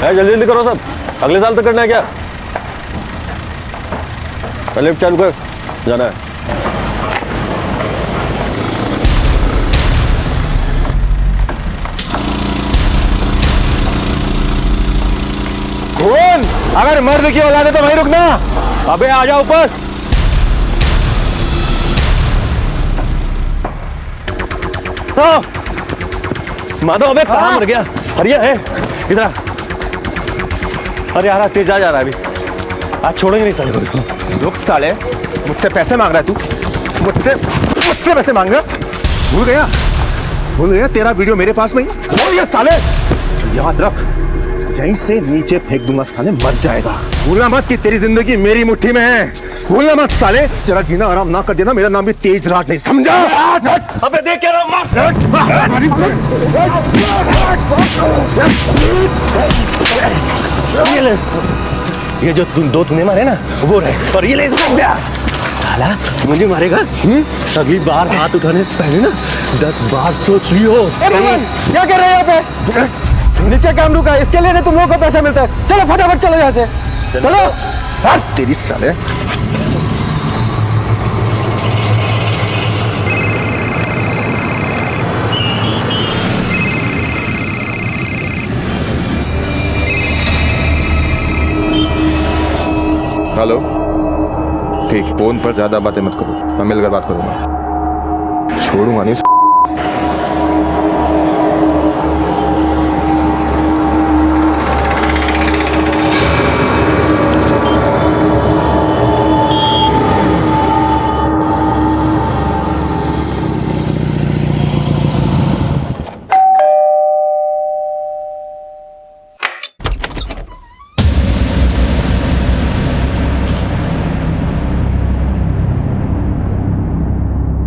जल्दी जल्दी करो सब, अगले साल तक करना है क्या? लिफ्ट चालू कर, जाना है। कौन? अगर मर्द की औलाद है तो वहीं रुकना। अबे आ जाओ ऊपर। माधव अबे कहाँ मर गया? अरे है इधर। अरे यार तेज आ जा रहा है अभी, आज छोड़ेंगे नहीं साले को। रुक साले, मुझसे पैसे मांग रहा है तू? मुझसे पैसे मांग रहा? भूल गया तेरा वीडियो मेरे पास में ही। बोल ये साले, याद रख, यहीं से नीचे फेंक दूंगा साले, मर जाएगा। भूलना मत कि तेरी जिंदगी मेरी मुट्ठी में है। भूलना मत साले, तेरा जीना आराम ना कर देना। मेरा नाम भी तेजराज नहीं, समझा? अबे देख क्या रहा ये जो तुम दो तूने मारे ना वो रहे, और ये ले साला मुझे मारेगा। अगली बार हाथ उठाने से पहले ना 10 बार सोच लियो। क्या कर रहे हैं यहाँ पे? नीचे काम रुका है, इसके लिए तुम लोगों को पैसा मिलता है। चलो फटाफट चलो यहाँ से, चलो। तेरी साले। हेलो, ठीक, फोन पर ज्यादा बातें मत करो, मैं मिलकर बात करूंगा। छोड़ूंगा नहीं।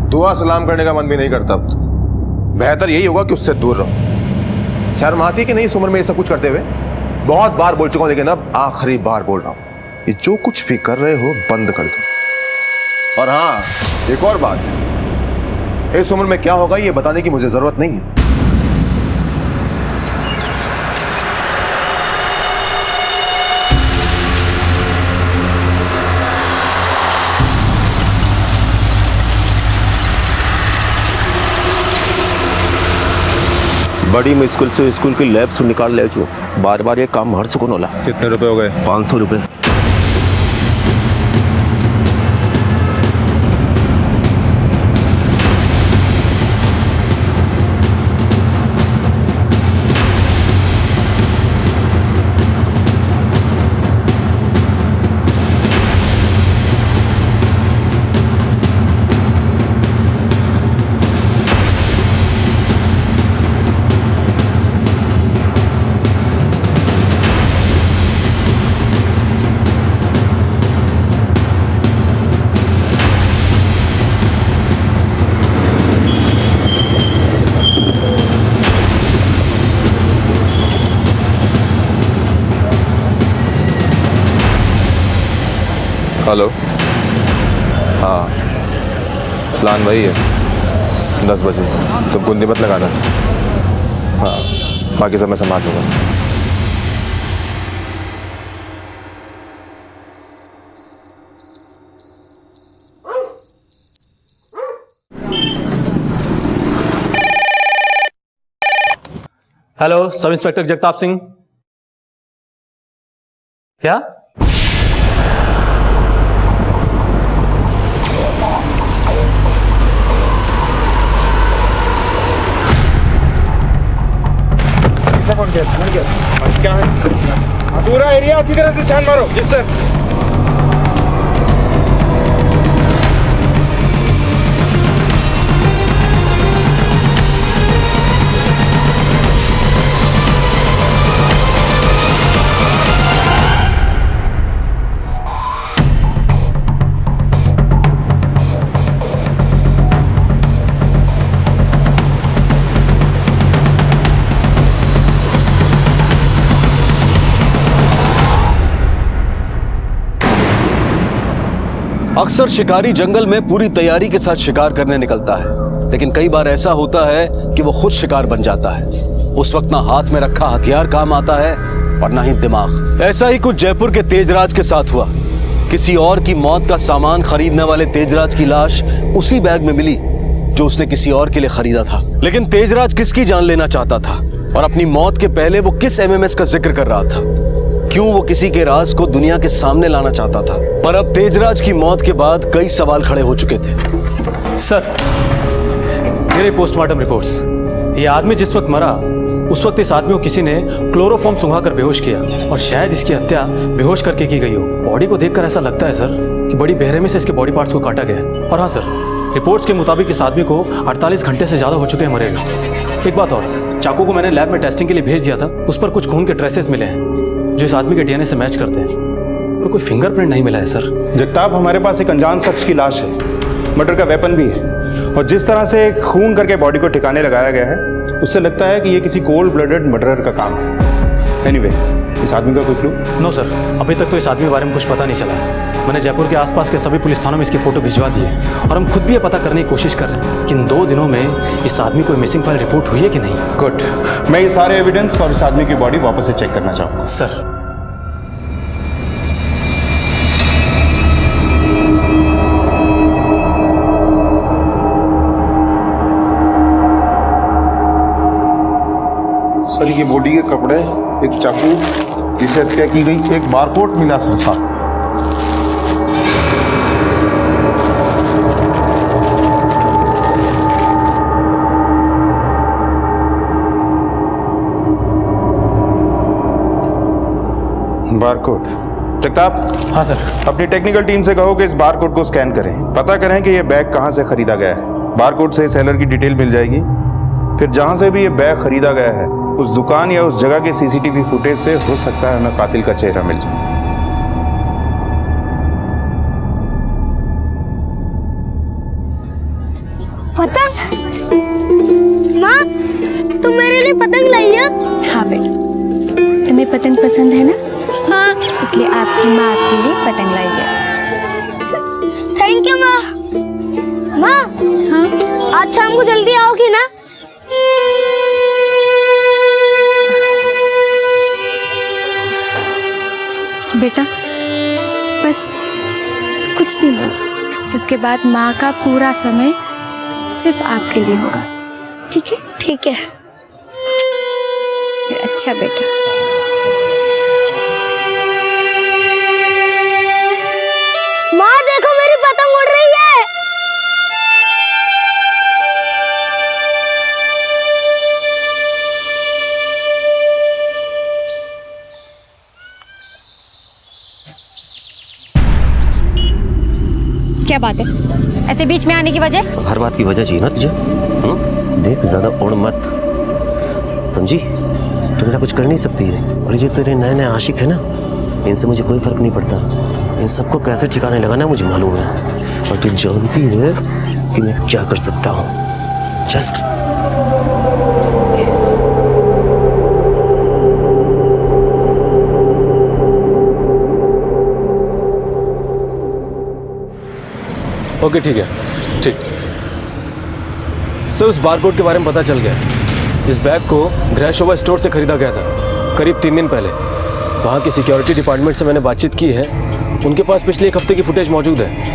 दुआ सलाम करने का मन भी नहीं करता अब तो। बेहतर यही होगा कि उससे दूर रहो। शर्म आती है कि नहीं इस उम्र में ये सब कुछ करते हुए? बहुत बार बोल चुका हूं, लेकिन अब आखिरी बार बोल रहा हूं, ये जो कुछ भी कर रहे हो बंद कर दो। और हाँ, एक और बात, इस उम्र में क्या होगा ये बताने की मुझे जरूरत नहीं है। बड़ी मुश्किल से स्कूल की लैब से निकाल ले जो, बार बार ये काम हर सुकून होला। कितने रुपए हो गए? 500 रुपए। हेलो, हाँ, प्लान वही है, 10 बजे। तुम कुंडी मत लगाना। हाँ, बाकी सब मैं संभाल लूंगा। Hello, sub inspector Jagtap Singh. क्या? क्या है? पूरा एरिया अच्छी तरह से छान मारो। जी सर। अक्सर शिकारी जंगल में पूरी तैयारी के साथ शिकार करने निकलता है, लेकिन कई बार ऐसा होता है कि वो खुद शिकार बन जाता है। उस वक्त ना हाथ में रखा हथियार काम आता है और ना ही दिमाग। ऐसा ही कुछ जयपुर के तेजराज के साथ हुआ। किसी और की मौत का सामान खरीदने वाले तेजराज की लाश उसी बैग में मिली जो उसने किसी और के लिए खरीदा था। लेकिन तेजराज किसकी जान लेना चाहता था और अपनी मौत के पहले वो किस एमएमएस का जिक्र कर रहा था? क्यों वो किसी के राज को दुनिया के सामने लाना चाहता था? पर अब तेजराज की मौत के बाद कई सवाल खड़े हो चुके थे। सर, मेरे पोस्टमार्टम रिपोर्ट्स, ये आदमी जिस वक्त मरा उस वक्त इस आदमी को किसी ने क्लोरोफॉर्म सुंघाकर बेहोश किया और शायद इसकी हत्या बेहोश करके की गई हो। बॉडी को देखकर ऐसा लगता है सर कि बड़ी बेरहमी से इसके बॉडी पार्ट्स को काटा गया है। और हाँ सर, रिपोर्ट्स के मुताबिक इस आदमी को 48 घंटे से ज़्यादा हो चुके हैं मरे हुए। एक बात और, चाकू को मैंने लैब में टेस्टिंग के लिए भेज दिया था, उस पर कुछ खून के ट्रेसेस मिले हैं जो इस आदमी के डीएनए से मैच करते हैं, और कोई फिंगरप्रिंट नहीं मिला है सर। जगताप, हमारे पास एक अनजान शख्स की लाश है, मर्डर का वेपन भी है, और जिस तरह से खून करके बॉडी को ठिकाने लगाया गया है उससे लगता है कि ये किसी कोल्ड ब्लडेड मर्डरर का काम है। एनीवे, इस आदमी का कोई क्लू? नो सर, अभी तक तो इस आदमी के बारे में कुछ पता नहीं चला है। मैंने जयपुर के आसपास के सभी पुलिस थानों में इसकी फोटो भिजवा दी है और हम खुद भी ये पता करने की कोशिश कर रहे हैं कि इन 2 दिनों में इस आदमी को मिसिंग फाइल रिपोर्ट हुई है कि नहीं। गुड, मैं ये सारे एविडेंस और इस आदमी की बॉडी वापस से चेक करना चाहूँगा। सर, सर, ये बॉडी के कपड़े, एक चाकू जिसे हत्या की गई, एक बारकोड मिला सर साथ। बारकोड। जगताप, हाँ सर। अपनी टेक्निकल टीम से कहो कि इस बारकोड को स्कैन करें, पता करें कि ये बैग कहाँ से खरीदा गया है। बारकोड से सेलर की डिटेल मिल जाएगी। फिर जहाँ से भी ये बैग खरीदा गया है उस दुकान या उस जगह के सीसीटीवी फुटेज से हो सकता है हमें कातिल का चेहरा मिल जाए। पतंग? माँ, तुम मेरे लिए पतंग लाई है? हाँ बेटा, तुम्हें पतंग पसंद है ना? हाँ। इसलिए आपकी माँ आपके लिए पतंग लाई है। थैंक यू माँ। माँ, हाँ आज शाम को जल्दी आओगी ना? बेटा, बस कुछ दिन और उसके बाद माँ का पूरा समय सिर्फ आपके लिए होगा, ठीक है? ठीक है। अच्छा बेटा। माँ देखो, मेरी पतंग उड़ रही है। क्या बात है, ऐसे बीच में आने की वजह? हर बात की वजह चाहिए ना तुझे? देख, ज्यादा उड़ मत, समझी? तू मेरा कुछ कर नहीं सकती है। और ये तेरे नए नए आशिक है ना, इनसे मुझे कोई फर्क नहीं पड़ता। इन सबको कैसे ठिकाने लगाना मुझे मालूम है, और तू जानती है कि मैं क्या कर सकता हूँ। चल। ओके, ठीक है, ठीक। सर, उस बारकोड के बारे में पता चल गया। इस बैग को गृह शोभा स्टोर से खरीदा गया था करीब 3 दिन पहले। वहाँ की सिक्योरिटी डिपार्टमेंट से मैंने बातचीत की है, उनके पास पिछले 1 हफ्ते की फुटेज मौजूद है।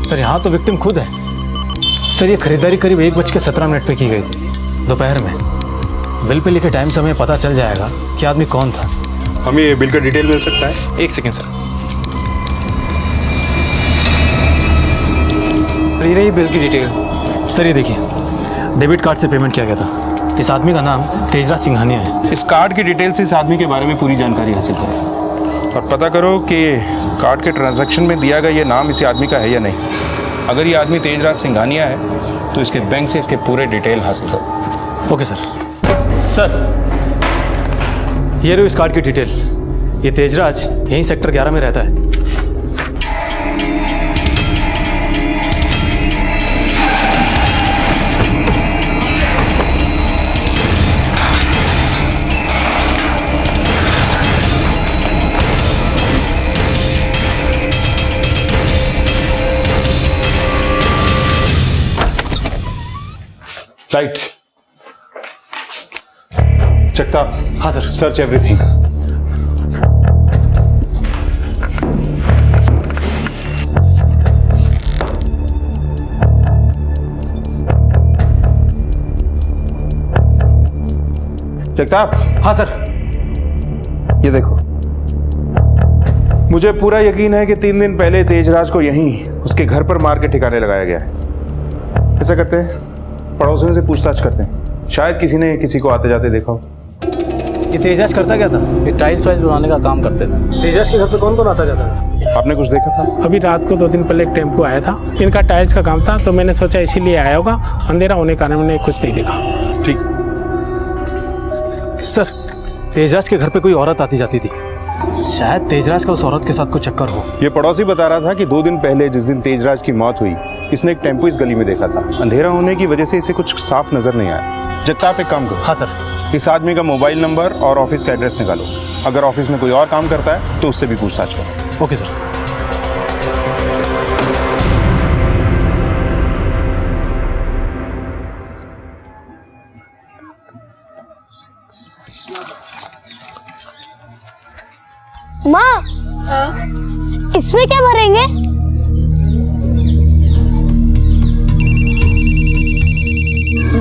सर, यहाँ तो विक्टिम खुद है। सर, ये खरीदारी करीब 1:17 पे की गई थी, दोपहर में। बिल पे लिखे टाइम से हमें पता चल जाएगा कि आदमी कौन था। हमें ये बिल का डिटेल मिल सकता है? 1 सेकेंड सर। ये रही बिल की डिटेल। सर, ये देखिए, डेबिट कार्ड से पेमेंट किया गया था। इस आदमी का नाम तेजराज सिंघानिया है। इस कार्ड की डिटेल से इस आदमी के बारे में पूरी जानकारी हासिल करो और पता करो कि कार्ड के ट्रांजैक्शन में दिया गया ये नाम इसी आदमी का है या नहीं। अगर ये आदमी तेजराज सिंघानिया है तो इसके बैंक से इसके पूरे डिटेल हासिल करो। Okay sir. सर, ये रही इस कार्ड की डिटेल। ये तेजराज यहीं सेक्टर 11 में रहता है। राइट जगताप, हाँ सर। Search everything. जगताप। हाँ सर। ये देखो, मुझे पूरा यकीन है कि 3 दिन पहले तेजराज को यहीं उसके घर पर मार के ठिकाने लगाया गया है। ऐसा करते हैं, पड़ोसियों से पूछताछ करते हैं, शायद किसी ने किसी को आते जाते देखा हो। ये तेजराज करता क्या था? ये टाइल्स वाइल्स बनाने का काम करते थे। तेजराज के घर पे कौन कौन आता जाता था? आपने कुछ देखा था? अभी रात को 2 दिन पहले एक टेम्पो आया था, इनका टाइल्स का काम था, तो मैंने सोचा इसीलिए आया होगा। अंधेरा होने के कारण मैंने कुछ नहीं देखा। ठीक। सर, तेजराज के घर पे कोई औरत आती जाती थी, शायद तेजराज का उस औरत के साथ कोई चक्कर हो। ये पड़ोसी बता रहा था कि 2 दिन पहले जिस दिन तेजराज की मौत हुई, इसने एक टेम्पो इस गली में देखा था। अंधेरा होने की वजह से इसे कुछ साफ नजर नहीं आया। जगताप, एक काम करो। हाँ सर। इस आदमी का मोबाइल नंबर और ऑफिस का एड्रेस निकालो। अगर ऑफिस में कोई और काम करता है तो उससे भी पूछताछ करो। Okay sir. माँ, इसमें क्या भरेंगे?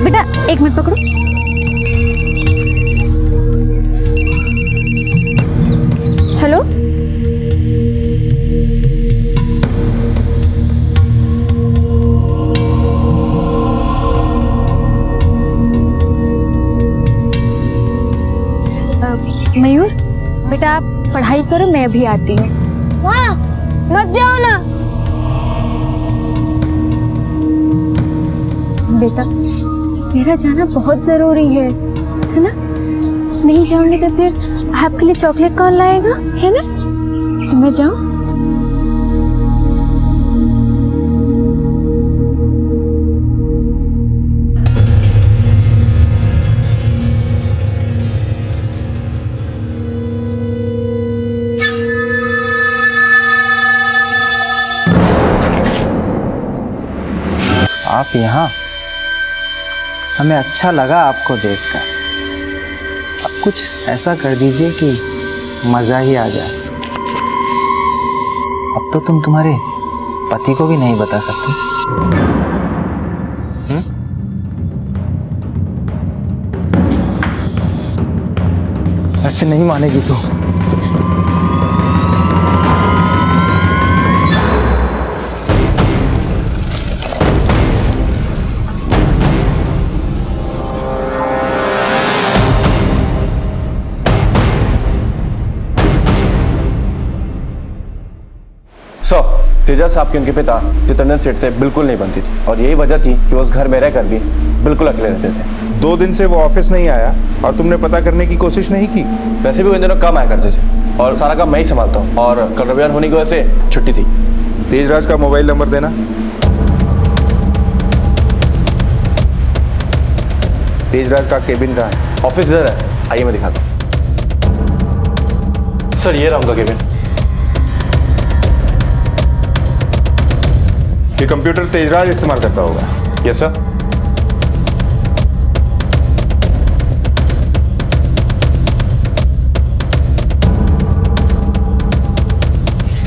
बेटा 1 मिनट पकड़ो। हेलो, मयूर बेटा आप पढ़ाई करो, मैं भी आती हूँ। माँ, मत जाओ ना। बेटा मेरा जाना बहुत जरूरी है ना? नहीं जाऊंगी तो फिर आपके लिए चॉकलेट कौन लाएगा, है ना? तो मैं जाऊं? आप यहाँ? हमें अच्छा लगा आपको देखकर। अब कुछ ऐसा कर दीजिए कि मज़ा ही आ जाए। अब तो तुम तुम्हारे पति को भी नहीं बता सकती। ऐसे नहीं मानेगी तू। तेजस साहब के उनके पिता जितेंद्र सेठ से बिल्कुल नहीं बनती थी और यही वजह थी कि वो उस घर में रहकर भी बिल्कुल अकेले रहते थे। 2 दिन से वो ऑफिस नहीं आया और तुमने पता करने की कोशिश नहीं की? वैसे भी वो इन दिनों कम आया करते थे और सारा काम मैं ही संभालता हूँ और कल रविवार होने की वजह से छुट्टी थी। तेजराज का मोबाइल नंबर देना। तेजराज का केबिन कहाँ है? ऑफिस इधर है, आइए मैं दिखाता हूँ। सर ये रहा उनका केबिन। ये कंप्यूटर तेजराज इस्तेमाल करता होगा। Yes sir.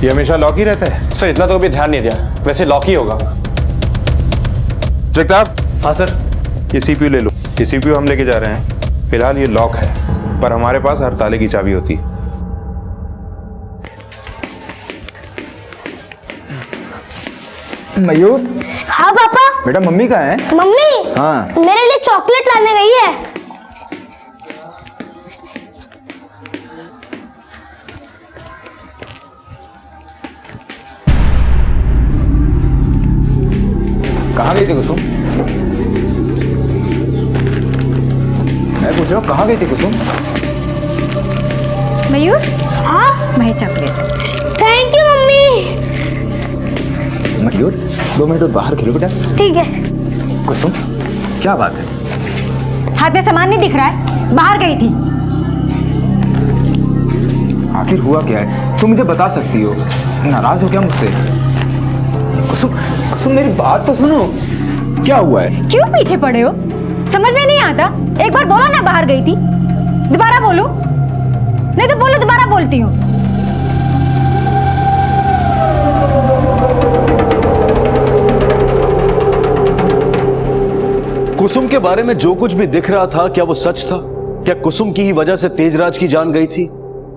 ये हमेशा लॉक ही रहता है? सर इतना तो कभी ध्यान नहीं दिया, वैसे लॉक ही होगा। जगताप। हाँ सर। ये CPU ले लो। ये CPU हम लेके जा रहे हैं। फिलहाल ये लॉक है, पर हमारे पास हर ताले की चाबी होती है। मयूर। हाँ पापा। बेटा मम्मी कहाँ है? मम्मी हाँ। मेरे लिए चॉकलेट लाने गई है। कहाँ गई थी कुसुम? मैं पूछ रहा हूँ कहाँ गई थी कुसुम? मयूर, हाँ वही chocolate. Thank you mummy. Mayur 2 minute बाहर खेलो बेटा। ठीक है। कुसुम क्या बात है? हाथ में सामान नहीं दिख रहा है, बाहर गई थी। आखिर हुआ क्या है, तुम मुझे बता सकती हो? नाराज हो क्या मुझसे? कुसुम, कुसुम मेरी बात तो सुनो, क्या हुआ है? क्यों पीछे पड़े हो? समझ में नहीं आता। एक बार बोला ना बाहर गई थी, दोबारा बोलो। नहीं तो बोलो, दोबारा बोलती हूँ। कुसुम के बारे में जो कुछ भी दिख रहा था, क्या वो सच था? क्या कुसुम की ही वजह से तेजराज की जान गई थी?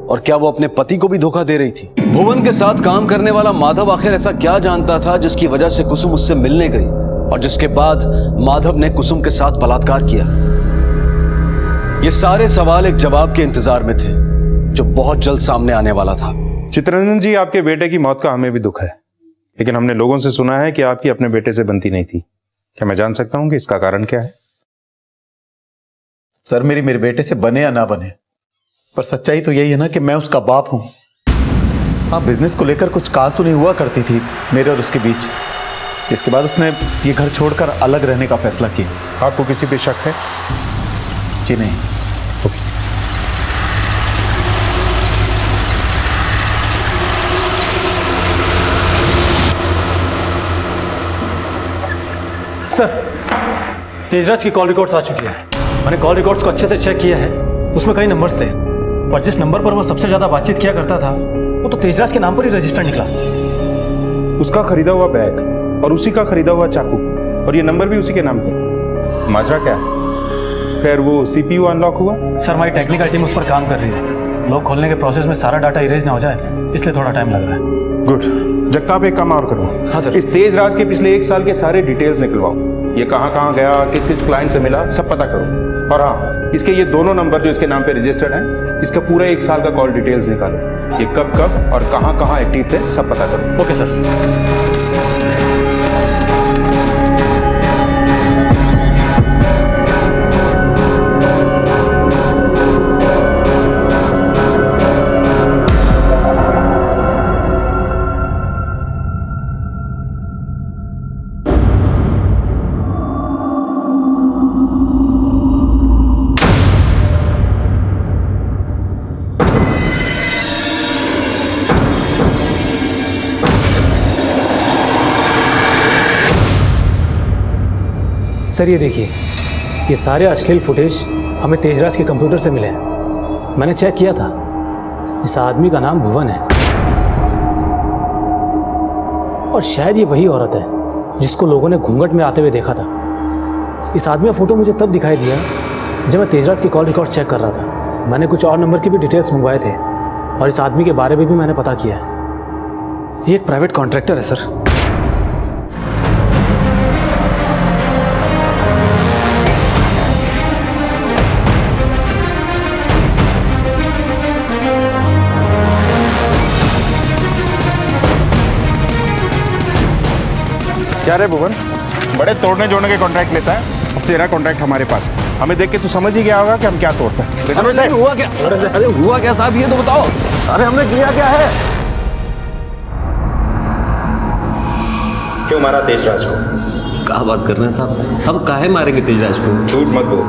और क्या वो अपने पति को भी धोखा दे रही थी? भुवन के साथ काम करने वाला माधव आखिर ऐसा क्या जानता था जिसकी वजह से कुसुम उससे मिलने गई और जिसके बाद माधव ने कुसुम के साथ बलात्कार किया? ये सारे सवाल एक जवाब के इंतजार में थे जो बहुत जल्द सामने आने वाला था। चित्ररंजन जी, आपके बेटे की मौत का हमें भी दुख है, लेकिन हमने लोगों से सुना है कि आपकी अपने बेटे से बनती नहीं थी। क्या मैं जान सकता हूं कि इसका कारण क्या है? सर, मेरे बेटे से बने या ना बने, पर सच्चाई तो यही है ना कि मैं उसका बाप हूं। हाँ, बिजनेस को लेकर कुछ कहासुनी हुआ करती थी मेरे और उसके बीच, जिसके बाद उसने ये घर छोड़कर अलग रहने का फैसला किया। आपको किसी पे शक है? जी नहीं। सर, तेजराज की कॉल रिकॉर्ड्स आ चुकी है। मैंने कॉल रिकॉर्ड्स को अच्छे से चेक किया है। उसमें कई नंबर्स थे, पर जिस नंबर पर वो सबसे ज्यादा बातचीत किया करता था वो तो तेजराज के नाम पर ही रजिस्टर निकला। उसका खरीदा हुआ बैग और उसी का खरीदा हुआ चाकू, और ये नंबर भी उसी के नाम पे। माजरा क्या है? खैर, वो सीपीयू अनलॉक हुआ? सर, हमारी टेक्निकल टीम उस पर काम कर रही है। लॉक खोलने के प्रोसेस में सारा डाटा इरेज ना हो जाए, इसलिए थोड़ा टाइम लग रहा है। गुड। जगताप, एक काम और करो। हाँ सर। इस तेजराज के पिछले 1 साल के सारे डिटेल्स निकलवाओ। ये कहाँ गया, किस किस क्लाइंट से मिला, सब पता करो। और हाँ, इसके ये दोनों नंबर जो इसके नाम पे रजिस्टर्ड हैं, इसका पूरा 1 साल का कॉल डिटेल्स निकालो। ये कब कब और कहाँ एक्टिव थे, सब पता करो। Okay sir. सर, ये देखिए, ये सारे अश्लील फुटेज हमें तेजराज के कंप्यूटर से मिले हैं। मैंने चेक किया था, इस आदमी का नाम भुवन है और शायद ये वही औरत है जिसको लोगों ने घूंघट में आते हुए देखा था। इस आदमी का फोटो मुझे तब दिखाई दिया जब मैं तेजराज की कॉल रिकॉर्ड चेक कर रहा था। मैंने कुछ और नंबर की भी डिटेल्स मंगवाए थे और इस आदमी के बारे में भी मैंने पता किया है। ये एक प्राइवेट कॉन्ट्रैक्टर है सर। क्या रे भुवन, बड़े तोड़ने जोड़ने के कॉन्ट्रैक्ट लेता है। अब तेरा कॉन्ट्रैक्ट हमारे पास है, हमें देख के तू समझ ही गया होगा कि हम क्या तोड़ते हैं। अरे हुआ क्या? अरे हुआ क्या साहब, ये तो बताओ। अरे हमने किया क्या है? क्यों मारा तेजराज को? क्या बात कर रहे हैं साहब, हम काहे मारेंगे तेजराज को? झूठ मत बोल।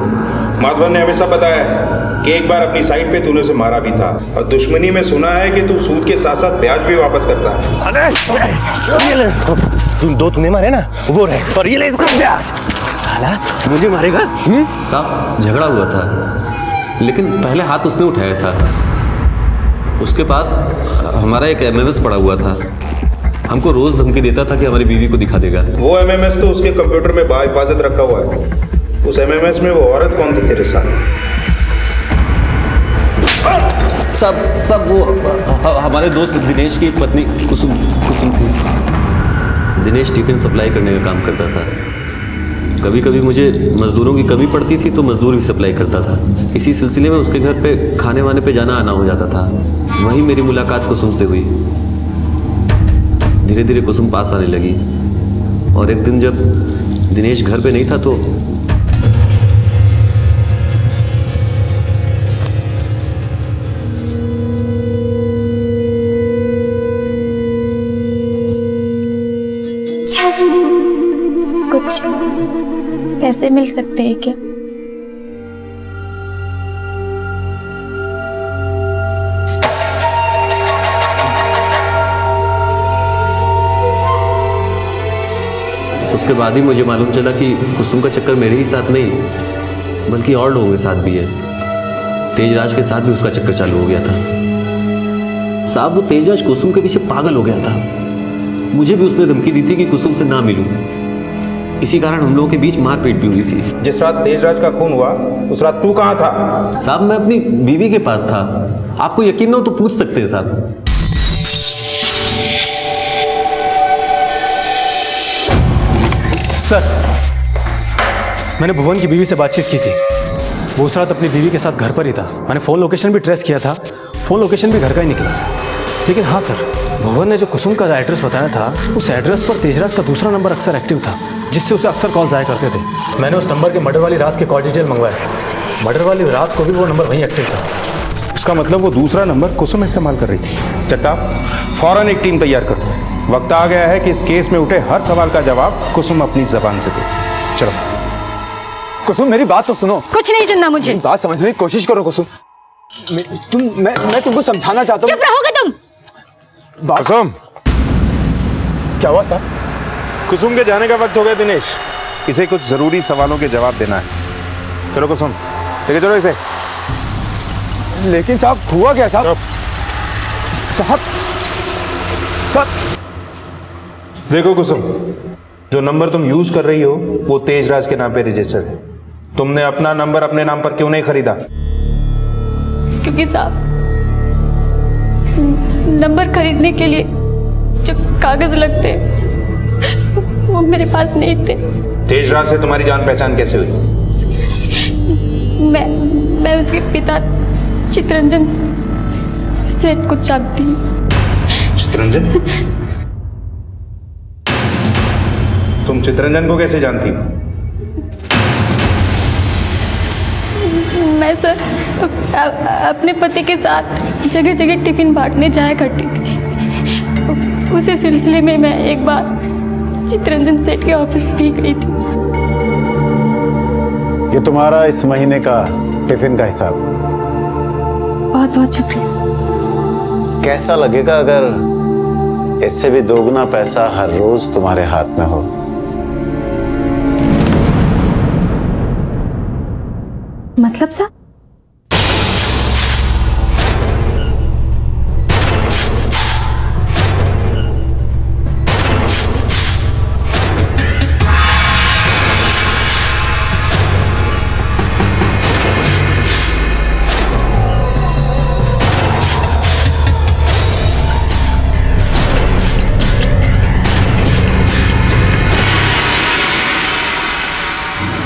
माधवन ने हमें सब बताया है कि एक बार अपनी साइड पे तूने उसे मारा भी था, और दुश्मनी में सुना है कि तू सूद के साथ साथ ब्याज भी वापस करता है। अरे तुम 2 तूने मारे ना, वो रहे, और ये ले इसका ब्याज। साला मुझे मारेगा? साहब, झगड़ा हुआ था, लेकिन पहले हाथ उसने उठाया था। उसके पास हमारा एक MMS पड़ा हुआ था, हमको रोज धमकी देता था कि हमारी बीवी को दिखा देगा। वो MMS तो उसके कंप्यूटर में बाहिफाजत रखा हुआ है। उस MMS में वो औरत कौन थी तेरे साथ? सब वो हमारे दोस्त दिनेश की पत्नी कुसुम थी। दिनेश टिफिन सप्लाई करने का काम करता था। कभी कभी मुझे मज़दूरों की कमी पड़ती थी तो मज़दूर भी सप्लाई करता था। इसी सिलसिले में उसके घर पे खाने वाने पे जाना आना हो जाता था। वहीं मेरी मुलाकात कुसुम से हुई। धीरे धीरे कुसुम पास आने लगी और एक दिन जब दिनेश घर पे नहीं था तो से मिल सकते हैं क्या? उसके बाद ही मुझे मालूम चला कि कुसुम का चक्कर मेरे ही साथ नहीं बल्कि और लोगों के साथ भी है। तेजराज के साथ भी उसका चक्कर चालू हो गया था। साहब, वो तेजराज कुसुम के पीछे पागल हो गया था। मुझे भी उसने धमकी दी थी कि कुसुम से ना मिलूं। इसी कारण हम लोगों के बीच मारपीट भी हुई थी। जिस रात तेजराज का खून हुआ उस रात तू कहाँ था? साहब, मैं अपनी बीवी के पास था। आपको यकीन ना हो तो पूछ सकते हैं साहब। सर, मैंने भुवन की बीवी से बातचीत की थी। वो उस रात अपनी बीवी के साथ घर पर ही था। मैंने फ़ोन लोकेशन भी ट्रेस किया था। फ़ोन लोकेशन भी घर का ही निकला। लेकिन हाँ सर, भुवन ने जो कुसुम का एड्रेस बताया था, उस एड्रेस पर तेजराज का दूसरा नंबर अक्सर एक्टिव था, जिससे उसे अक्सर कॉल्स आया करते थे। मैंने उस नंबर के मर्डर वाली रात के कॉल डिटेल मंगवाए। मर्डर वाली रात को भी वो नंबर वहीं एक्टिव था। इसका मतलब वो दूसरा नंबर कुसुम इस्तेमाल कर रही थी। जगताप, फौरन एक टीम तैयार कर दो। वक्त आ गया है कि इस केस में उठे हर सवाल का जवाब कुसुम अपनी जबान से दे। चलो कुसुम, मेरी बात तो सुनो। कुछ नहीं सुनना मुझे। बात समझने की कोशिश करो कुसुम। मैं तुमको समझाना चाहता हूँ। चुप रहोगे तुम? कुसुम, क्या हुआ सर? कुसुम के जाने का वक्त हो गया दिनेश। इसे कुछ जरूरी सवालों के जवाब देना है। चलो कुसुम, लेके चलो इसे। लेकिन साहब, हुआ क्या साहब? साहब, देखो कुसुम, जो नंबर तुम यूज कर रही हो वो तेजराज के नाम पे रजिस्टर्ड है। तुमने अपना नंबर अपने नाम पर क्यों नहीं खरीदा? क्योंकि साहब, नंबर खरीदने के लिए जो कागज लगते वो मेरे पास नहीं थे। तेजराज से तुम्हारी जान पहचान कैसे हुई? मैं उसके पिता चितरंजन सेठ को जानती हूँ। चितरंजन? तुम चितरंजन को कैसे जानती हो? मैं सर अपने पति के साथ जगह जगह टिफिन बांटने जाया करती थी। उसी सिलसिले में मैं एक बार चितरंजन सेठ के ऑफिस भी गई थी। ये तुम्हारा इस महीने का टिफिन का हिसाब। बहुत बहुत शुक्रिया। कैसा लगेगा अगर इससे भी दोगुना पैसा हर रोज तुम्हारे हाथ में हो? मतलब साहब?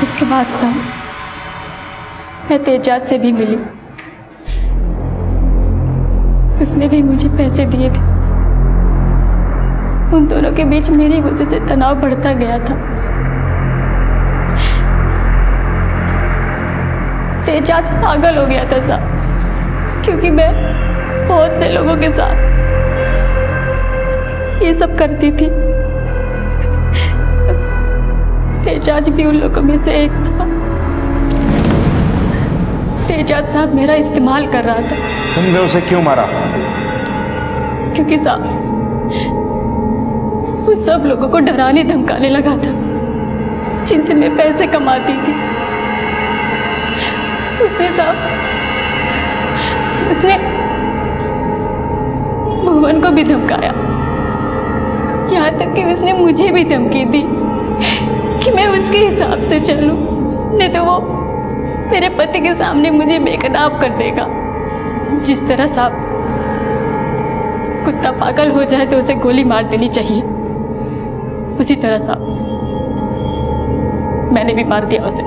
इसके बाद साहब मैं तेजराज से भी मिली। उसने भी मुझे पैसे दिए थे। उन दोनों के बीच मेरी वजह से तनाव बढ़ता गया था। तेजराज पागल हो गया था साहब, क्योंकि मैं बहुत से लोगों के साथ ये सब करती थी। तेजराज भी उन लोगों में से एक था। तेजराज साहब मेरा इस्तेमाल कर रहा था। तुमने उसे क्यों मारा? क्योंकि साहब वो सब लोगों को डराने धमकाने लगा था जिनसे मैं पैसे कमाती थी। उसने साहब उसने भुवन को भी धमकाया। यहाँ तक कि उसने मुझे भी धमकी दी कि मैं उसके हिसाब से चलूं, नहीं तो वो मेरे पति के सामने मुझे बेकदाब कर देगा। जिस तरह साहब कुत्ता पागल हो जाए तो उसे गोली मार देनी चाहिए, उसी तरह साहब मैंने भी मार दिया उसे।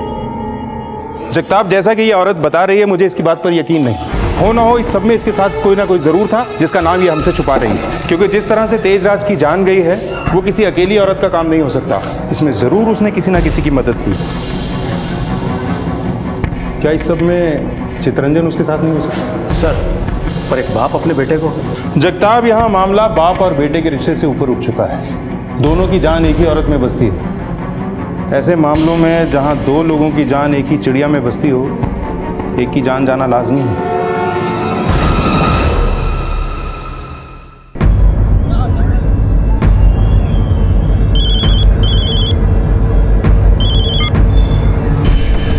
जगताप, जैसा कि ये औरत बता रही है, मुझे इसकी बात पर यकीन नहीं। हो ना हो, इस सब में इसके साथ कोई ना कोई जरूर था जिसका नाम ये हमसे छुपा रही है। क्योंकि जिस तरह से तेजराज की जान गई है वो किसी अकेली औरत का काम नहीं हो सकता। इसमें जरूर उसने किसी ना किसी की मदद की। क्या इस सब में चितरंजन उसके साथ नहीं हो सकता? सर, पर एक बाप अपने बेटे को। जगताप, यहाँ मामला बाप और बेटे के रिश्ते से ऊपर उठ चुका है। दोनों की जान एक ही औरत में बसती है। ऐसे मामलों में जहां दो लोगों की जान एक ही चिड़िया में बसती हो, एक की जान जाना लाजमी है।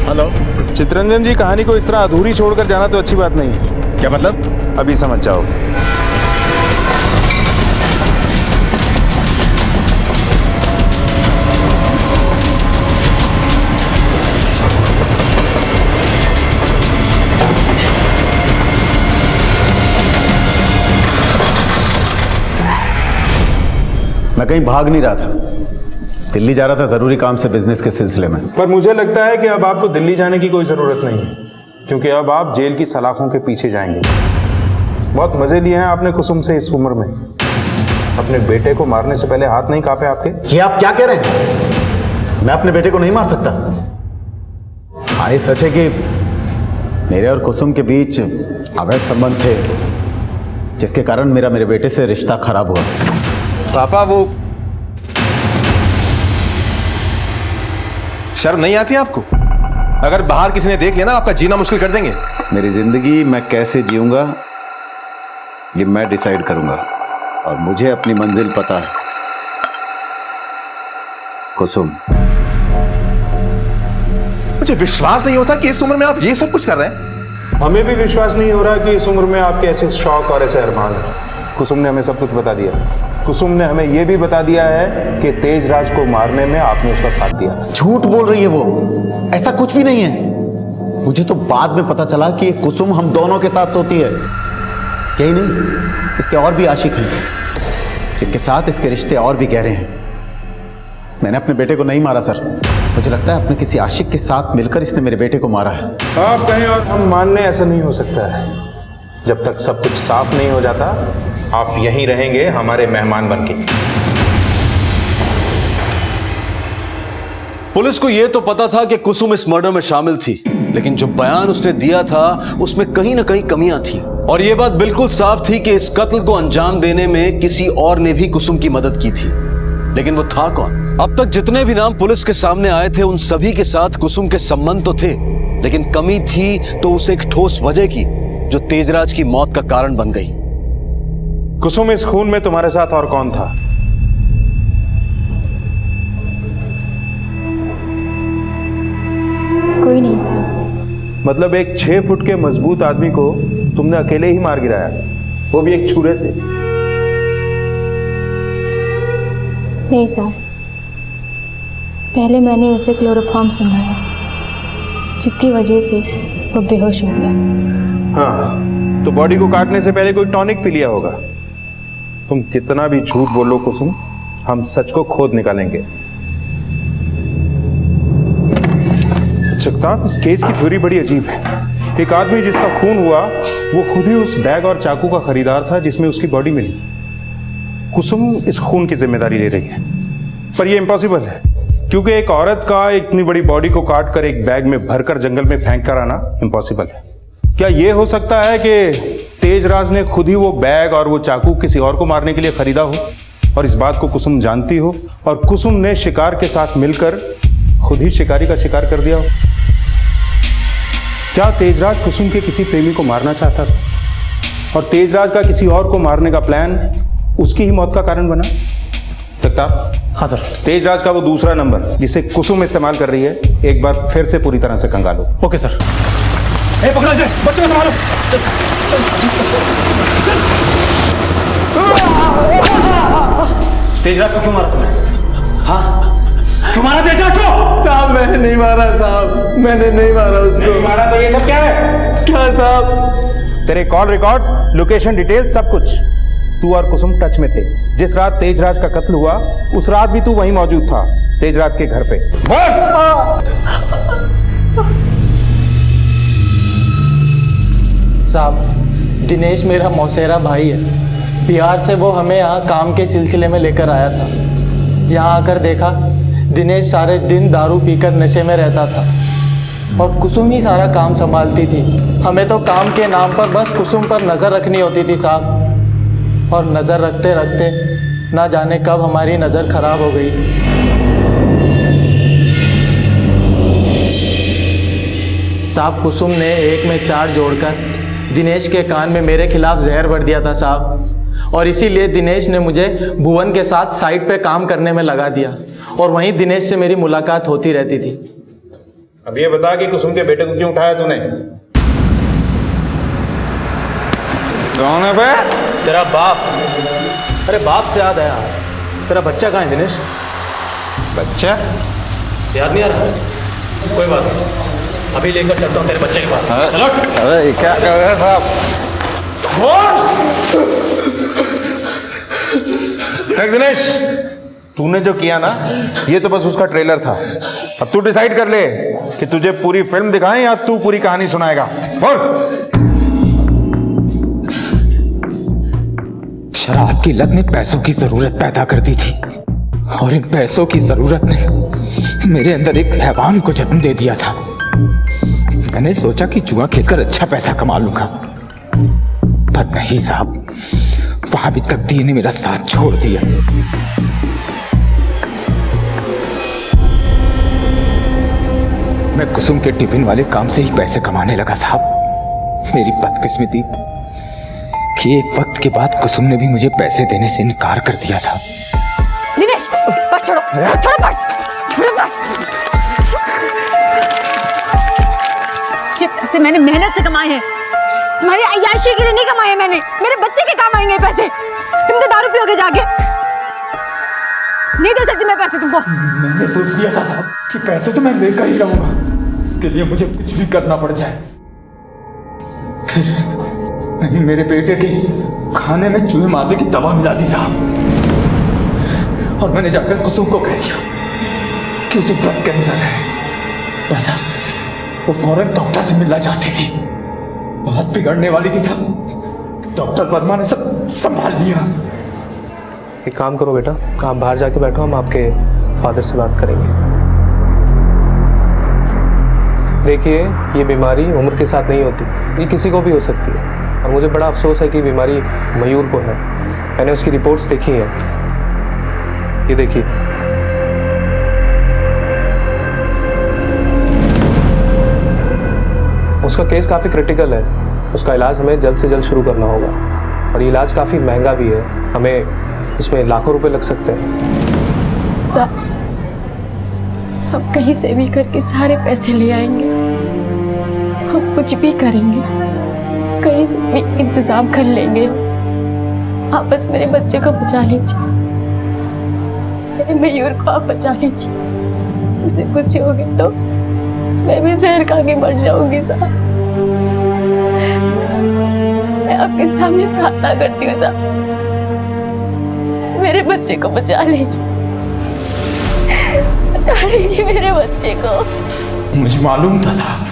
हेलो चित्रंजन जी, कहानी को इस तरह अधूरी छोड़कर जाना तो अच्छी बात नहीं है। क्या मतलब? अभी समझ जाओ। मैं कहीं भाग नहीं रहा था, दिल्ली जा रहा था जरूरी काम से बिजनेस के सिलसिले में। पर मुझे लगता है कि अब आपको दिल्ली जाने की कोई ज़रूरत नहीं है, क्योंकि अब आप जेल की सलाखों के पीछे जाएंगे। बहुत मज़े लिए हैं आपने कुसुम से इस उम्र में। अपने बेटे को मारने से पहले हाथ नहीं कांपे आपके? ये आप क्या कह रहे हैं? मैं अपने बेटे को नहीं मार सकता। हाँ, ये सच है कि मेरे और कुसुम के बीच अवैध संबंध थे, जिसके कारण मेरे बेटे से रिश्ता खराब हुआ। पापा, वो शर्म नहीं आती आपको? अगर बाहर किसी ने देख लिया ना, आपका जीना मुश्किल कर देंगे। मेरी जिंदगी मैं कैसे जीऊंगा ये मैं डिसाइड करूंगा, और मुझे अपनी मंजिल पता है। कुसुम, मुझे विश्वास नहीं होता कि इस उम्र में आप ये सब कुछ कर रहे हैं। हमें भी विश्वास नहीं हो रहा कि इस उम्र में आपके ऐसे शौक और ऐसे अरमान हैं। कुसुम ने हमें सब कुछ बता दिया। कुसुम ने हमें यह भी बता दिया है कि तेजराज को मारने में आपने उसका साथ दिया था। झूठ बोल रही है वो, ऐसा कुछ भी नहीं है। मुझे तो बाद में पता चला कि कुसुम हम दोनों के साथ सोती है। यही नहीं, इसके और भी आशिक हैं, जिनके साथ इसके रिश्ते और भी गहरे हैं। मैंने अपने बेटे को नहीं मारा सर, मुझे लगता है अपने किसी आशिक के साथ मिलकर इसने मेरे बेटे को मारा है। आप कहें और हम मानने, ऐसा नहीं हो सकता है। जब तक सब कुछ साफ नहीं हो जाता, आप यहीं रहेंगे हमारे मेहमान बनके। पुलिस को यह तो पता था कि कुसुम इस मर्डर में शामिल थी, लेकिन जो बयान उसने दिया था उसमें कहीं ना कहीं कमियां थी। और यह बात बिल्कुल साफ थी कि इस कत्ल को अंजाम देने में किसी और ने भी कुसुम की मदद की थी, लेकिन वो था कौन? अब तक जितने भी नाम पुलिस के सामने आए थे, उन सभी के साथ कुसुम के संबंध तो थे, लेकिन कमी थी तो उसे एक ठोस वजह की, जो तेजराज की मौत का कारण बन गई। कुसुम, इस खून में तुम्हारे साथ और कौन था? कोई नहीं साहब। मतलब एक 6 फुट के मजबूत आदमी को तुमने अकेले ही मार गिराया, वो भी एक छुरे से? नहीं साहब, पहले मैंने उसे क्लोरोफॉर्म सुंघाया, जिसकी वजह से वो बेहोश हो गया। हाँ, तो बॉडी को काटने से पहले कोई टॉनिक पी लिया होगा। तुम कितना भी झूठ बोलो कुसुम, हम सच को खोद निकालेंगे। जगताप, इस केस की थ्योरी बड़ी अजीब है। एक आदमी जिसका खून हुआ, वो खुद ही उस बैग और चाकू का खरीदार था जिसमें उसकी बॉडी मिली। कुसुम इस खून की जिम्मेदारी ले रही है, पर यह इम्पॉसिबल है, क्योंकि एक औरत का इतनी बड़ी बॉडी को काट कर एक बैग में भरकर जंगल में फेंक कर आना इम्पॉसिबल है। क्या यह हो सकता है कि तेजराज ने खुद ही वो बैग और वो चाकू किसी और को मारने के लिए खरीदा हो, और इस बात को कुसुम जानती हो, और कुसुम ने शिकार के साथ मिलकर खुद ही शिकारी का शिकार कर दिया हो? क्या तेजराज कुसुम के किसी प्रेमी को मारना चाहता था, और तेजराज का किसी और को मारने का प्लान उसकी ही मौत का कारण बना? जगताप। हाँ सर। तेजराज का वो दूसरा नंबर जिसे कुसुम इस्तेमाल कर रही है, एक बार फिर से पूरी तरह से खंगालो। Okay sir. ए, पकड़ो इसे, बच्चे को संभालो। तेजराज को क्यों मारा तुमने? हाँ, क्यों मारा तेजराज को? साहब मैंने नहीं मारा साहब, मैंने नहीं मारा उसको। नहीं मारा तो ये सब क्या है? क्या साहब? तेरे कॉल रिकॉर्ड्स, लोकेशन डिटेल्स, सब कुछ। तू और कुसुम टच में थे। जिस रात तेजराज का कत्ल हुआ, उस रात भी तू वहीं मौजूद था, तेजराज के घर पे। बोल। साहब, दिनेश मेरा मौसेरा भाई है। बिहार से वो हमें यहाँ काम के सिलसिले में लेकर आया था। यहाँ आकर देखा, दिनेश सारे दिन दारू पीकर नशे में रहता था, और कुसुम ही सारा काम संभालती थी। हमें तो काम के नाम पर बस कुसुम पर नज़र रखनी होती थी साहब, और नज़र रखते रखते ना जाने कब हमारी नज़र खराब हो गई। साहब कुसुम ने 1 में 4 जोड़कर दिनेश के कान में मेरे खिलाफ जहर भर दिया था साहब, और इसीलिए दिनेश ने मुझे भुवन के साथ साइट पे काम करने में लगा दिया, और वहीं दिनेश से मेरी मुलाकात होती रहती थी। अब ये बता कि कुसुम के बेटे को क्यों उठाया तूने? कौन है बे? तेरा बाप। अरे बाप से याद आया, तेरा बच्चा कहाँ है दिनेश? बच्चा? याद नहीं आ रहा? कोई बात नहीं, अभी लेकर चलता हूँ तेरे बच्चे के पास। चलो। अरे क्या कर रहे हैं साहब? देख दिनेश, तूने जो किया ना, ये तो बस उसका ट्रेलर था। अब तू डिसाइड कर ले कि तुझे पूरी फिल्म दिखाएं या तू पूरी कहानी सुनाएगा। बोल। शराब की लत ने पैसों की जरूरत पैदा कर दी थी, और इन पैसों की जरूरत ने मेरे अंदर एक हैवान को जन्म दे दिया था। मैंने सोचा कि जुआ खेलकर अच्छा पैसा कमा लूंगा, पर नहीं साहब, वहां भी तकदीर ने मेरा साथ छोड़ दिया। मैं कुसुम के टिफिन वाले काम से ही पैसे कमाने लगा साहब। मेरी बदकिस्मती कि एक वक्त के बाद कुसुम ने भी मुझे पैसे देने से इनकार कर दिया था। दिनेश, पर्स छोड़ो, छोड़ो पर्स, छोड़ो पर्स। ये पैसे मैंने मेहनत से कमाए हैं, तुम्हारी अय्याशी के लिए नहीं कमाए हैं मैंने। मेरे बच्चे के काम आएंगे पैसे। तुम तो दारू पियोगे जाके। नहीं दे सकती मैं पैसे तुमको। मैंने सोच लिया था साहब कि पैसे तो मैं लेकर ही रहूंगा, इसके लिए मुझे कुछ भी करना पड़ जाए। मैंने मेरे बेटे के खाने में चूहे मारने की दवा मिला दी साहब, और मैंने जाकर कुसुम को कह दिया कि उसे ब्लड कैंसर है। बस वो फौरन डॉक्टर से मिलना चाहती थी। बहुत बिगड़ने वाली थी साहब। डॉक्टर वर्मा ने सब संभाल लिया। एक काम करो बेटा, आप बाहर जाके बैठो, हम आपके फादर से बात करेंगे। देखिए, ये बीमारी उम्र के साथ नहीं होती, ये किसी को भी हो सकती है, और मुझे बड़ा अफसोस है कि बीमारी मयूर को है। मैंने उसकी रिपोर्ट्स देखी हैं, ये देखिए। उसका केस काफ़ी क्रिटिकल है, उसका इलाज हमें जल्द से जल्द शुरू करना होगा, और ये इलाज काफ़ी महंगा भी है, हमें इसमें लाखों रुपए लग सकते हैं। साहब, हम कहीं से भी करके सारे पैसे ले आएंगे, हम कुछ भी करेंगे, कहीं से भी इंतजाम कर लेंगे। आप बस मेरे बच्चे को बचा लीजिए, मेरे मयूर को आप बचा लीजिए। उसे कुछ हो गया तो मैं भी जहर खा के मर जाऊंगी साहब। मैं आपके सामने प्रार्थना करती हूँ साहब, मेरे बच्चे को बचा लीजिए, बचा लीजिए मेरे बच्चे को। मुझे मालूम था साहब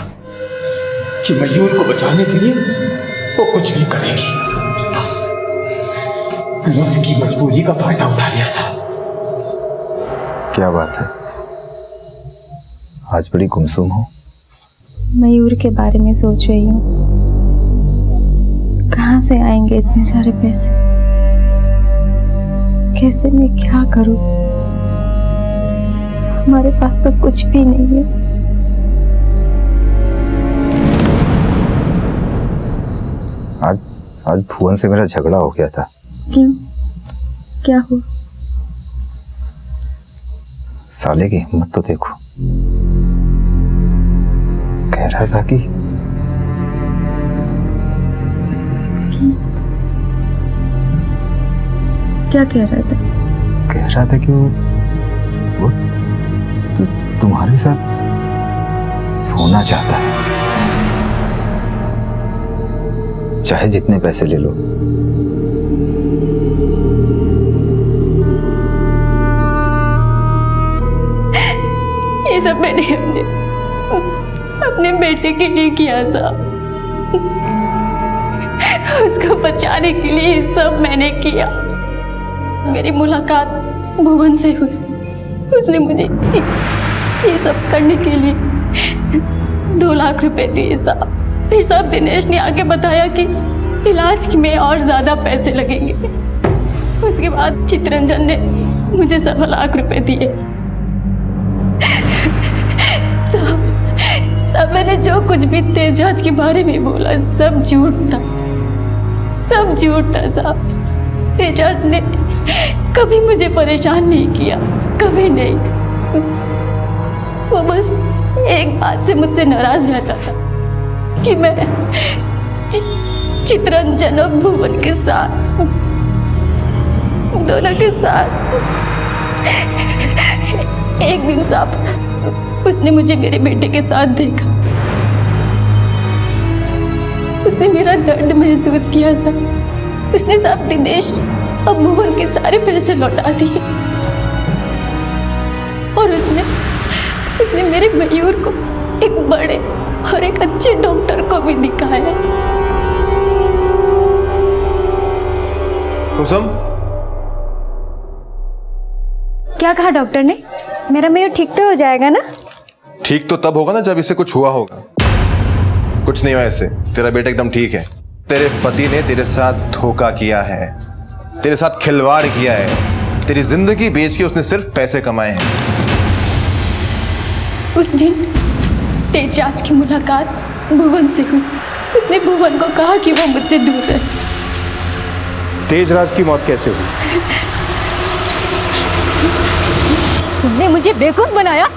कि मयूर को बचाने के लिए वो कुछ भी करेगी, बस मैंने उसकी मजबूरी का फायदा उठा लिया साहब। क्या बात है, आज बड़ी गुमसुम हो? मयूर के बारे में सोच रही हूँ, कहाँ से आएंगे इतने सारे पैसे, कैसे मैं क्या करूँ, हमारे पास तो कुछ भी नहीं है। आज भुवन से मेरा झगड़ा हो गया था। क्यों, क्या हुआ? साले की हिम्मत तो देखो, कह रहा था कि क्या कह रहा था? कह रहा था कि वो तुम्हारे साथ सोना चाहता है, चाहे जितने पैसे ले लो। ये सब मैंने अपने बेटे के लिए किया साहब, उसको बचाने के लिए ये सब मैंने किया। मेरी मुलाकात भुवन से हुई, उसने मुझे ये सब करने के लिए 2 लाख रुपए दिए साहब। फिर साहब दिनेश ने आके बताया कि इलाज में और ज्यादा पैसे लगेंगे। उसके बाद चितरंजन ने मुझे 7 लाख रुपए दिए। सब मैंने जो कुछ भी तेजराज के बारे में बोला सब झूठ था, सब झूठ था साहब। तेजराज ने कभी मुझे परेशान नहीं किया, कभी नहीं। वो बस एक बात से मुझसे नाराज रहता था कि मैं चित्रंजन और भुवन के साथ, दोनों के साथ। एक दिन साहब उसने मुझे मेरे बेटे के साथ देखा, उसने मेरा दर्द महसूस किया साहब। उसने साहब दिनेश और भुवन के सारे पैसे लौटा दिए और उसने मेरे मयूर को एक बड़े और एक अच्छे डॉक्टर को भी दिखाया। कुसुम, क्या कहा डॉक्टर ने? मेरा मयूर ठीक तो हो जाएगा ना? ठीक तो तब होगा ना जब इसे कुछ हुआ होगा। कुछ नहीं हुआ इससे, तेरा बेटा एकदम ठीक है। तेरे पति ने तेरे साथ धोखा किया है, तेरे साथ खिलवाड़ किया है, तेरी जिंदगी बेच के उसने सिर्फ पैसे कमाए हैं। उस दिन तेजराज की मुलाकात भुवन से हुई। उसने भुवन को कहा कि वो मुझसे दूर है। तेजराज की मौत कैसे हुई? तुमने मुझे बेवकूफ बनाया,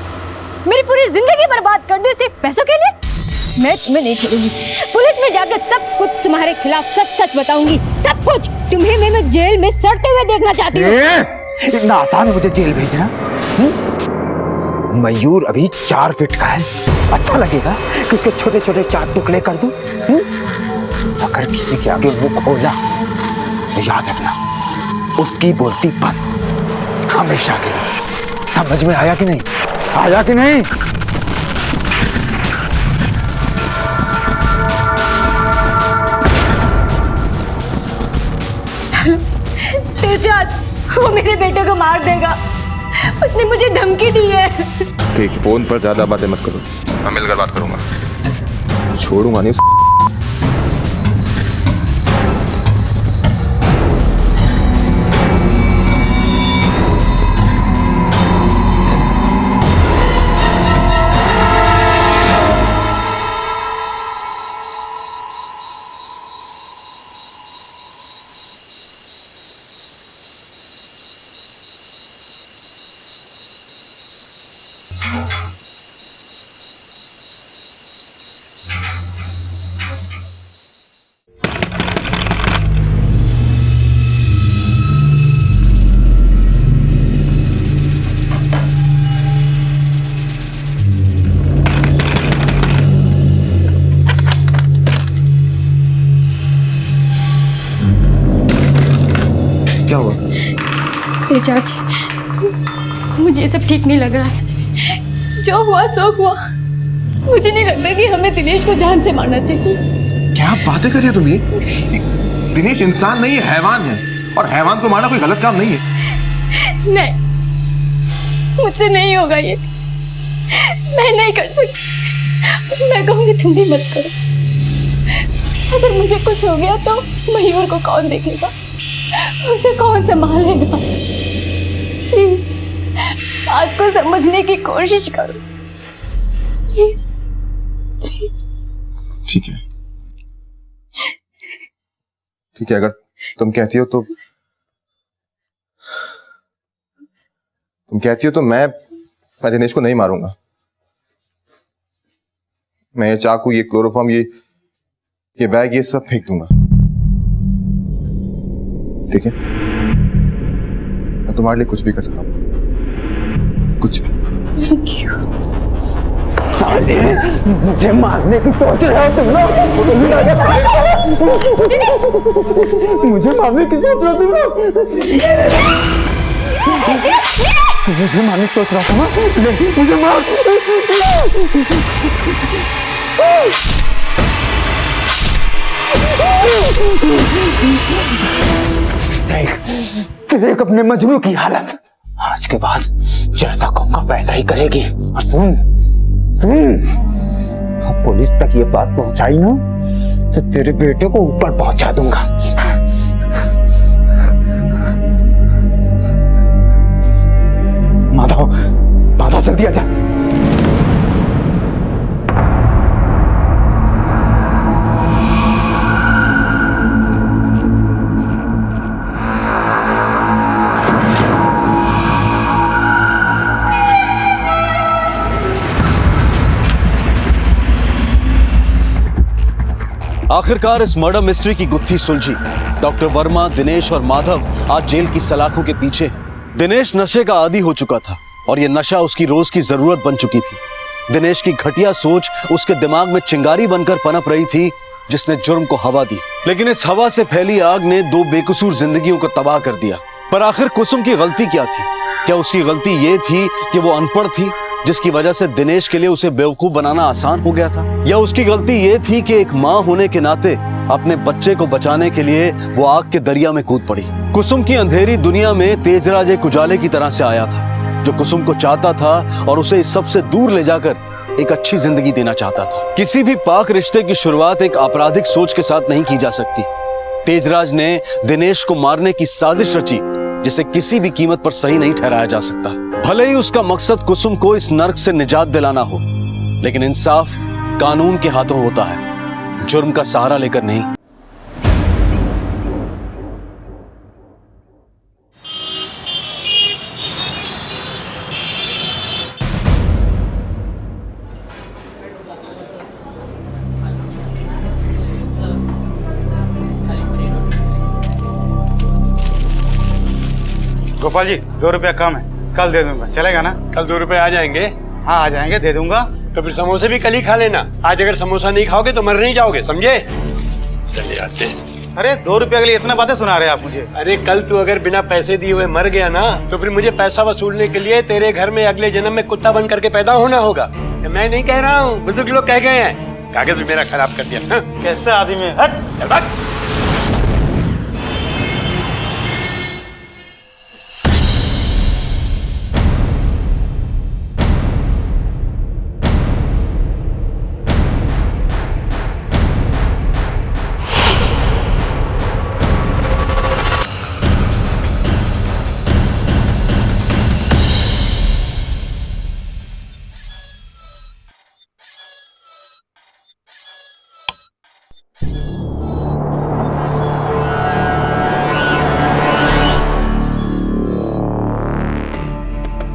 मेरी पूरी जिंदगी बर्बाद कर दी सिर्फ पैसों के लिए। मैं तुम्हें नहीं छोड़ूंगी, पुलिस में जाकर सब कुछ तुम्हारे खिलाफ सच सच बताऊंगी, सब कुछ। तुम्हें मैं जेल में सड़ते हुए देखना चाहती हूँ। इतना आसान है मुझे जेल भेजना? मयूर अभी 4 फीट का है, अच्छा लगेगा कि उसके छोटे छोटे 4 टुकड़े कर दूं? अगर किसी के आगे मुंह खोला तो याद रखना, उसकी बोलती बंद, हमेशा के लिए। समझ में आया कि नहीं? आया कि नहीं? तेजराज वो मेरे बेटे को मार देगा, उसने मुझे धमकी दी है। ठीक, फोन पर ज्यादा बातें मत करो, मैं मिलकर बात करूंगा। छोड़ूंगा नहीं। क्या हुआ? तेजराज, मुझे ये सब ठीक नहीं लग रहा है। जो हुआ सो हुआ। मुझे नहीं लगता कि हमें दिनेश को जान से मारना चाहिए। क्या बातें कर रही हो तुम? ये दिनेश इंसान नहीं है, हैवान है, और हैवान को मारना कोई गलत काम नहीं है। नहीं, मुझसे नहीं होगा ये, मैं नहीं कर सकती। मैं कहूंगी तुम भी मत करो। अगर मुझे कुछ हो गया तो मयूर को कौन देखेगा, उसे कौन संभालेगा? प्लीज बात को समझने की कोशिश करो, प्लीज प्लीज। ठीक है, ठीक है, अगर तुम कहती हो तो मैं दिनेश को नहीं मारूंगा। मैं ये चाकू, ये क्लोरोफॉर्म, ये बैग, ये सब फेंक दूंगा। ठीक है, मैं तुम्हारे लिए कुछ भी कर सकता हूँ, कुछ भी। साले, मुझे मारने की सोच रहे हो तुम लोग? मुझे मारने की सोच रहे हो तुम लोग? मुझे मारने की सोच रहा था ना? ले, मुझे मार। देख अपने मजनू की हालत। आज के बाद जैसा कहूंगा वैसा ही करेगी। और सुन, पुलिस तक ये बात पहुंचाई ना तो तेरे बेटे को ऊपर पहुंचा दूंगा। माधव, जल्दी आजा। आखिरकार इस मर्डर मिस्ट्री की गुत्थी सुलझी। डॉक्टर वर्मा, दिनेश और माधव आज जेल की सलाखों के पीछे हैं। दिनेश नशे का आदी हो चुका था और यह नशा उसकी रोज की जरूरत बन चुकी थी। दिनेश की घटिया सोच उसके दिमाग में चिंगारी बनकर पनप रही थी, जिसने जुर्म को हवा दी। लेकिन इस हवा से फैली आग ने दो बेकसूर जिंदगियों को तबाह कर दिया। पर आखिर कुसुम की गलती क्या थी? क्या उसकी गलती ये थी कि वो अनपढ़ थी, जिसकी वजह से दिनेश के लिए उसे बेवकूफ बनाना आसान हो गया था? या उसकी गलती ये थी कि एक माँ होने के नाते अपने बच्चे को बचाने के लिए वो आग के दरिया में कूद पड़ी? कुसुम की अंधेरी दुनिया में तेजराज एक उजाले की तरह से आया था, जो कुसुम को चाहता था और उसे इस सबसे दूर ले जाकर एक अच्छी जिंदगी देना चाहता था। किसी भी पाक रिश्ते की शुरुआत एक आपराधिक सोच के साथ नहीं की जा सकती। तेजराज ने दिनेश को मारने की साजिश रची, जिसे किसी भी कीमत पर सही नहीं ठहराया जा सकता। भले ही उसका मकसद कुसुम को इस नर्क से निजात दिलाना हो, लेकिन इंसाफ कानून के हाथों होता है, जुर्म का सहारा लेकर नहीं। गोपाल जी 2 रुपया कम है, कल दे दूंगा, चलेगा ना? कल 2 रुपए आ जाएंगे? हाँ आ जाएंगे, दे दूंगा। तो फिर समोसे भी कल ही खा लेना। आज अगर समोसा नहीं खाओगे तो मर नहीं जाओगे, समझे? चले आते। अरे 2 रुपया के लिए इतना बातें सुना रहे आप मुझे? अरे कल तू अगर बिना पैसे दिए हुए मर गया ना, तो फिर मुझे पैसा वसूलने के लिए तेरे घर में अगले जन्म में कुत्ता बन करके पैदा होना होगा। मैं नहीं कह रहा हूँ, बुजुर्ग लोग कह गए हैं। कागज भी मेरा खराब कर दिया। हाँ? कैसा आदमी है? हट चल भाग।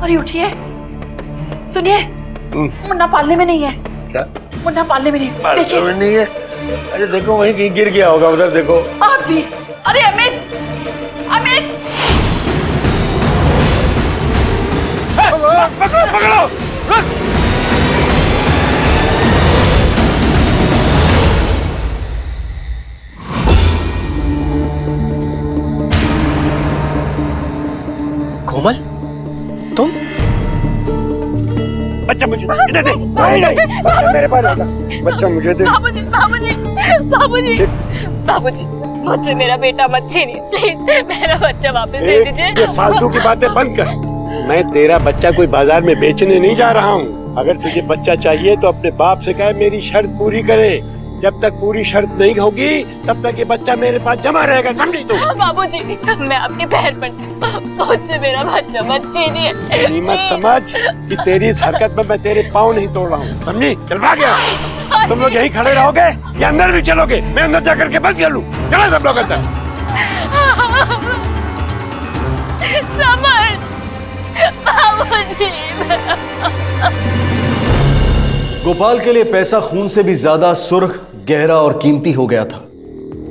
अरे उठिए, सुनिए, मुन्ना पालने में नहीं है। क्या? मुन्ना पालने में नहीं, देखिए। पालने में नहीं है? अरे देखो वहीं कहीं गिर गया होगा, उधर देखो। आप भी। अरे अमित, अमित। पकड़ो पकड़ो। कोमल, तुम? बच्चा मुझे दे दे। नहीं, बच्चा मेरे पास होगा। बच्चा मुझे दे। बाबूजी, बाबूजी, बाबूजी, बाबूजी, मुझसे मेरा बेटा मत छीनिए, प्लीज मेरा बच्चा वापस दे दीजिए। ये फालतू की बातें बंद कर। मैं तेरा बच्चा कोई बाजार में बेचने नहीं जा रहा हूँ। अगर तुझे बच्चा चाहिए तो अपने बाप से कहे मेरी शर्त पूरी करे। जब तक पूरी शर्त नहीं होगी तब तक ये बच्चा मेरे पास जमा रहेगा, समझी तू? बाबूजी, मैं आपके पैर पड़ती हूँ, मुझसे मेरा बच्चा मत छीनिए। मत समझ कि तेरी इस हरकत में मैं तेरे पाँव नहीं तोड़ रहा हूँ, समझी? चल भाग यहाँ। तुम लोग यहीं खड़े रहोगे या अंदर भी चलोगे? मैं अंदर जाकर के बंद कर लूँ। चलो सब लोग अंदर। समझ बाबूजी। गोपाल के लिए पैसा खून से भी ज्यादा सुर्ख, गहरा और कीमती हो गया था,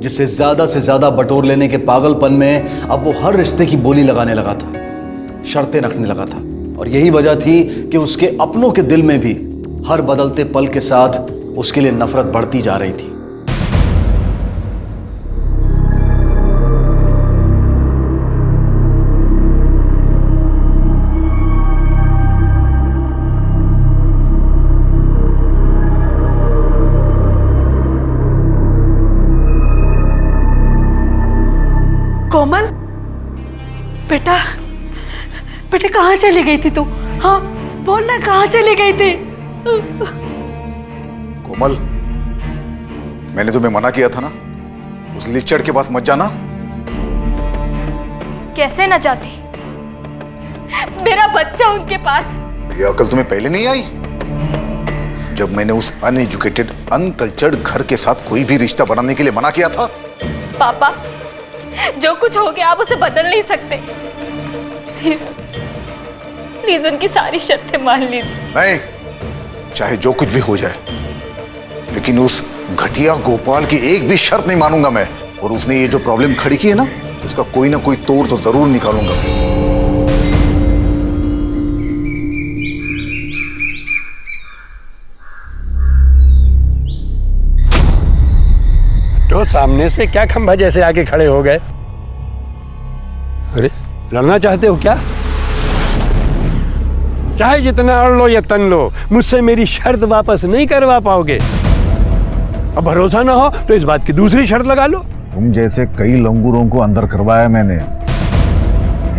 जिससे ज्यादा से ज्यादा बटोर लेने के पागलपन में अब वो हर रिश्ते की बोली लगाने लगा था, शर्तें रखने लगा था। और यही वजह थी कि उसके अपनों के दिल में भी हर बदलते पल के साथ उसके लिए नफरत बढ़ती जा रही थी। कोमल, बेटा, बेटा कहाँ चली गई थी तू? हाँ बोल ना, कहाँ चली गई थी? कोमल, मैंने तुम्हें मना किया था ना, उस लिचड़ के पास मत जाना। कैसे न जाती, मेरा बच्चा उनके पास। ये अकल तुम्हें पहले नहीं आई? जब मैंने उस अनएजुकेटेड, अनकल्चर्ड घर के साथ कोई भी रिश्ता बनाने के लिए मना किया था? पापा, जो कुछ हो गया आप उसे बदल नहीं सकते। प्लीज, प्लीज उनकी सारी शर्तें मान लीजिए। नहीं, चाहे जो कुछ भी हो जाए, लेकिन उस घटिया गोपाल की एक भी शर्त नहीं मानूंगा मैं। और उसने ये जो प्रॉब्लम खड़ी की है ना, उसका कोई ना कोई तोड़ तो जरूर निकालूंगा मैं। तो सामने से क्या खंभा जैसे आके खड़े हो गए? अरे लड़ना चाहते हो क्या? चाहे जितना अड़ लो या तन लो, मुझसे मेरी शर्त वापस नहीं करवा पाओगे। अब भरोसा ना हो तो इस बात की दूसरी शर्त लगा लो। तुम जैसे कई लंगूरों को अंदर करवाया मैंने,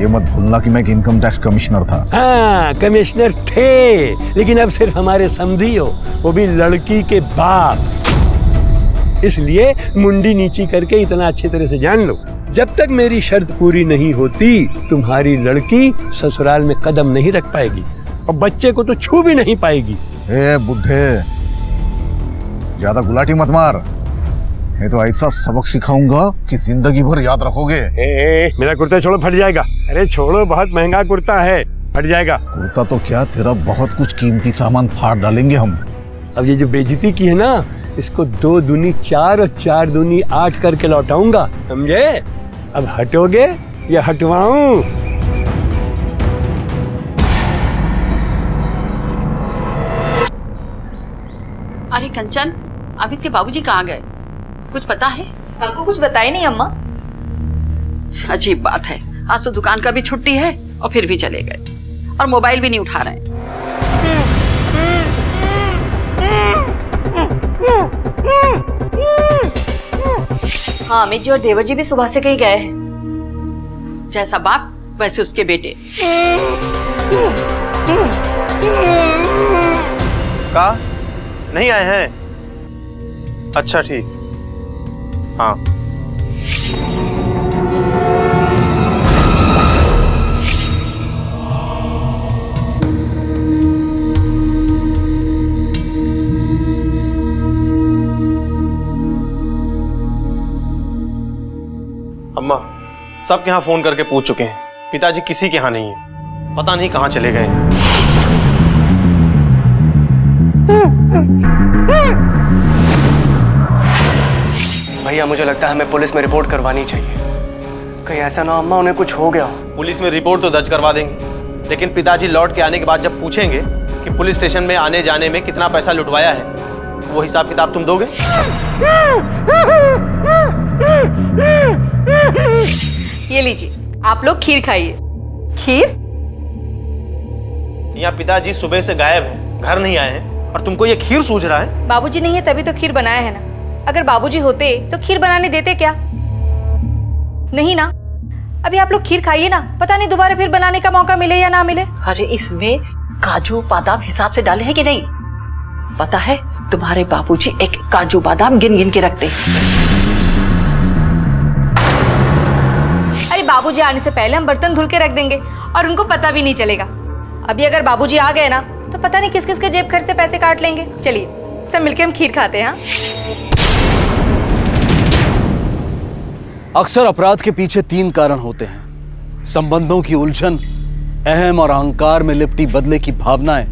ये मत भूलना कि मैं एक इनकम टैक्स कमिश्नर था। हाँ, कमिश्नर थे, लेकिन अब सिर्फ हमारे समधी हो, वो भी लड़की के बाप। इसलिए मुंडी नीची करके इतना अच्छी तरह से जान लो, जब तक मेरी शर्त पूरी नहीं होती तुम्हारी लड़की ससुराल में कदम नहीं रख पाएगी और बच्चे को तो छू भी नहीं पाएगी। ए बुड्ढे, ज्यादा गुलाटी मत मार, नहीं तो ऐसा सबक सिखाऊंगा कि जिंदगी भर याद रखोगे। मेरा कुर्ता छोड़ो, फट जाएगा। अरे छोड़ो, बहुत महंगा कुर्ता है, फट जाएगा। कुर्ता तो क्या, तेरा बहुत कुछ कीमती सामान फाड़ डालेंगे हम। अब ये जो बेइज्जती की है ना, इसको 2 दूनी 4 और 4 दूनी 8 करके लौटाऊंगा, समझे? अब हटोगे या हटवाऊं? अरे कंचन, अमित के बाबूजी कहाँ गए? कुछ पता है? हमको कुछ बताया नहीं अम्मा। अजीब बात है, आज तो दुकान का भी छुट्टी है और फिर भी चले गए और मोबाइल भी नहीं उठा रहे। हाँ, अमित जी और देवर जी भी सुबह से कहीं गए हैं। जैसा बाप वैसे उसके बेटे। का नहीं आए हैं? अच्छा ठीक, हाँ। अम्मा, सबके यहाँ फोन करके पूछ चुके हैं, पिताजी किसी के यहाँ नहीं है, पता नहीं कहाँ चले गए हैं। भैया, मुझे लगता है हमें पुलिस में रिपोर्ट करवानी चाहिए। कहीं ऐसा ना अम्मा उन्हें कुछ हो गया। पुलिस में रिपोर्ट तो दर्ज करवा देंगे, लेकिन पिताजी लौट के आने के बाद जब पूछेंगे कि पुलिस स्टेशन में आने जाने में कितना पैसा लुटवाया है, वो हिसाब किताब तुम दोगे? ये लीजिए, आप लोग खीर खाइए। खीर? यहाँ पिताजी सुबह से गायब है, घर नहीं आए हैं और तुमको ये खीर सूझ रहा है? बाबूजी नहीं है तभी तो खीर बनाया है ना। अगर बाबूजी होते तो खीर बनाने देते क्या? नहीं ना। अभी आप लोग खीर खाइए ना, पता नहीं दोबारा फिर बनाने का मौका मिले या ना मिले। अरे इसमें काजू बादाम हिसाब से डाले हैं कि नहीं? पता है तुम्हारे बाबूजी एक काजू बादाम गिन गिन के रखते हैं। अरे बाबूजी आने से पहले हम बर्तन धुल के रख देंगे और उनको पता भी नहीं चलेगा। अभी अगर बाबूजी आ गए ना तो पता नहीं किस किस के जेब खर्च से पैसे काट लेंगे। चलिए सब मिलके हम खीर खाते हैं। अक्सर अपराध के पीछे 3 कारण होते हैं: संबंधों की उलझन, अहम और अहंकार में लिपटी बदले की भावनाएं,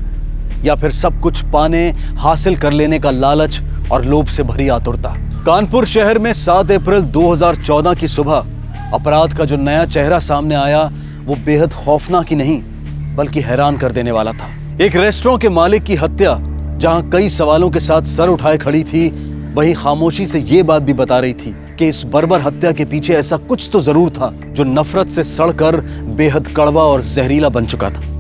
या फिर सब कुछ पाने, हासिल कर लेने का लालच और लोभ से भरी आतुरता। कानपुर शहर में 7 अप्रैल 2014 की सुबह अपराध का जो नया चेहरा सामने आया वो बेहद खौफनाक ही नहीं बल्कि हैरान कर देने वाला था। एक रेस्टोरेंट के मालिक की हत्या जहां कई सवालों के साथ सर उठाए खड़ी थी, वही खामोशी से ये बात भी बता रही थी कि इस बर्बर हत्या के पीछे ऐसा कुछ तो जरूर था जो नफरत से सड़कर बेहद कड़वा और जहरीला बन चुका था।